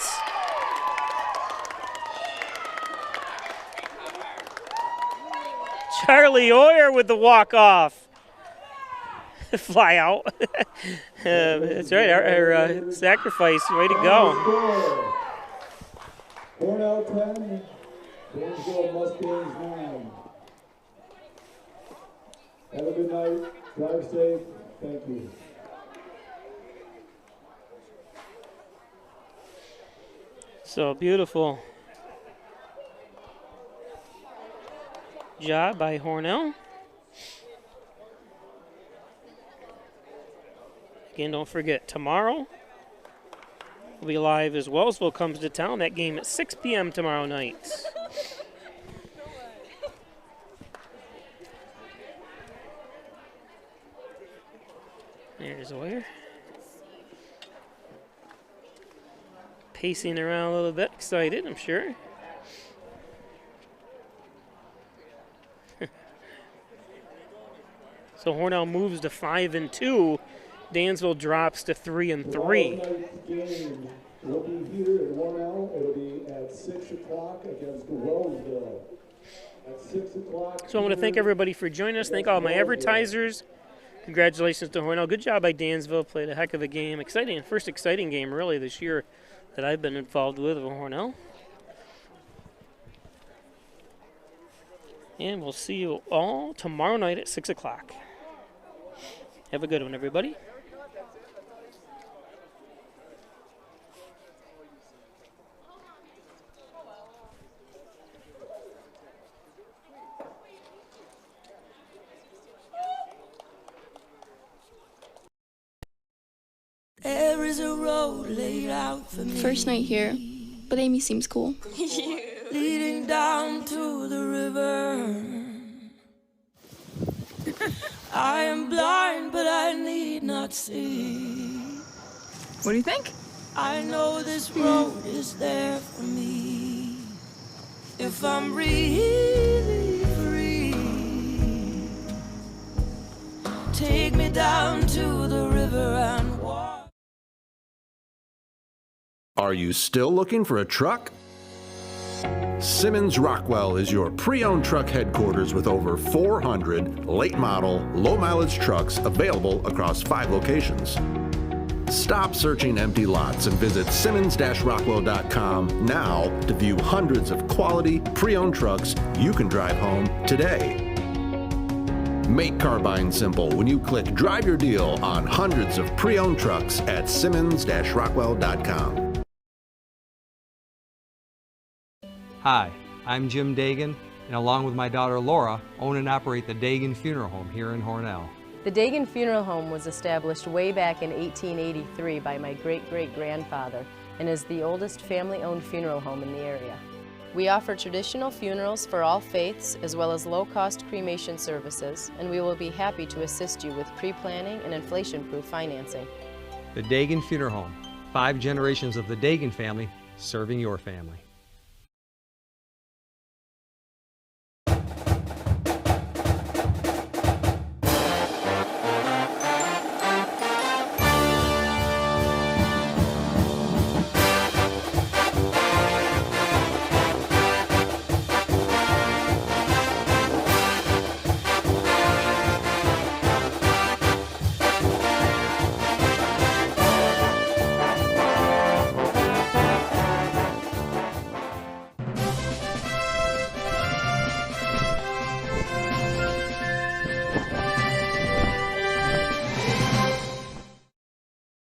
Charlie Oyer with the walk-off. Fly out. That's right, our sacrifice. Way to go. Hornell 10, Dansville Mustangs 9. Have a good night. Drive safe. Thank you. So beautiful job by Hornell. Again, don't forget, tomorrow we'll be live as Wellsville comes to town. That game at 6 p.m. tomorrow night. There's Oyer. Pacing around a little bit, excited, I'm sure. So Hornell moves to 5-2. Dansville drops to 3-3. Game will be here at Hornell. It'll be at 6 o'clock against Wellsville. At 6 o'clock. So I want to thank everybody for joining us. Thank all my advertisers. Congratulations to Hornell. Good job by Dansville. Played a heck of a game. Exciting, first exciting game really this year that I've been involved with Hornell. And we'll see you all tomorrow night at 6 o'clock. Have a good one, everybody. There is a road laid out for me. First night here, but Amy seems cool. Leading down to the river. I am blind, but I need not see. What do you think? I know this road is there for me. If I'm really free take me down to the river and walk. Are you still looking for a truck? Simmons Rockwell is your pre-owned truck headquarters with over 400 late model, low mileage trucks available across 5 locations. Stop searching empty lots and visit simmons-rockwell.com now to view hundreds of quality pre-owned trucks you can drive home today. Make car buying simple when you click Drive Your Deal on hundreds of pre-owned trucks at simmons-rockwell.com. Hi, I'm Jim Dagan, and along with my daughter Laura, own and operate the Dagan Funeral Home here in Hornell. The Dagan Funeral Home was established way back in 1883 by my great-great-grandfather and is the oldest family-owned funeral home in the area. We offer traditional funerals for all faiths as well as low-cost cremation services, and we will be happy to assist you with pre-planning and inflation-proof financing. The Dagan Funeral Home, 5 generations of the Dagan family serving your family.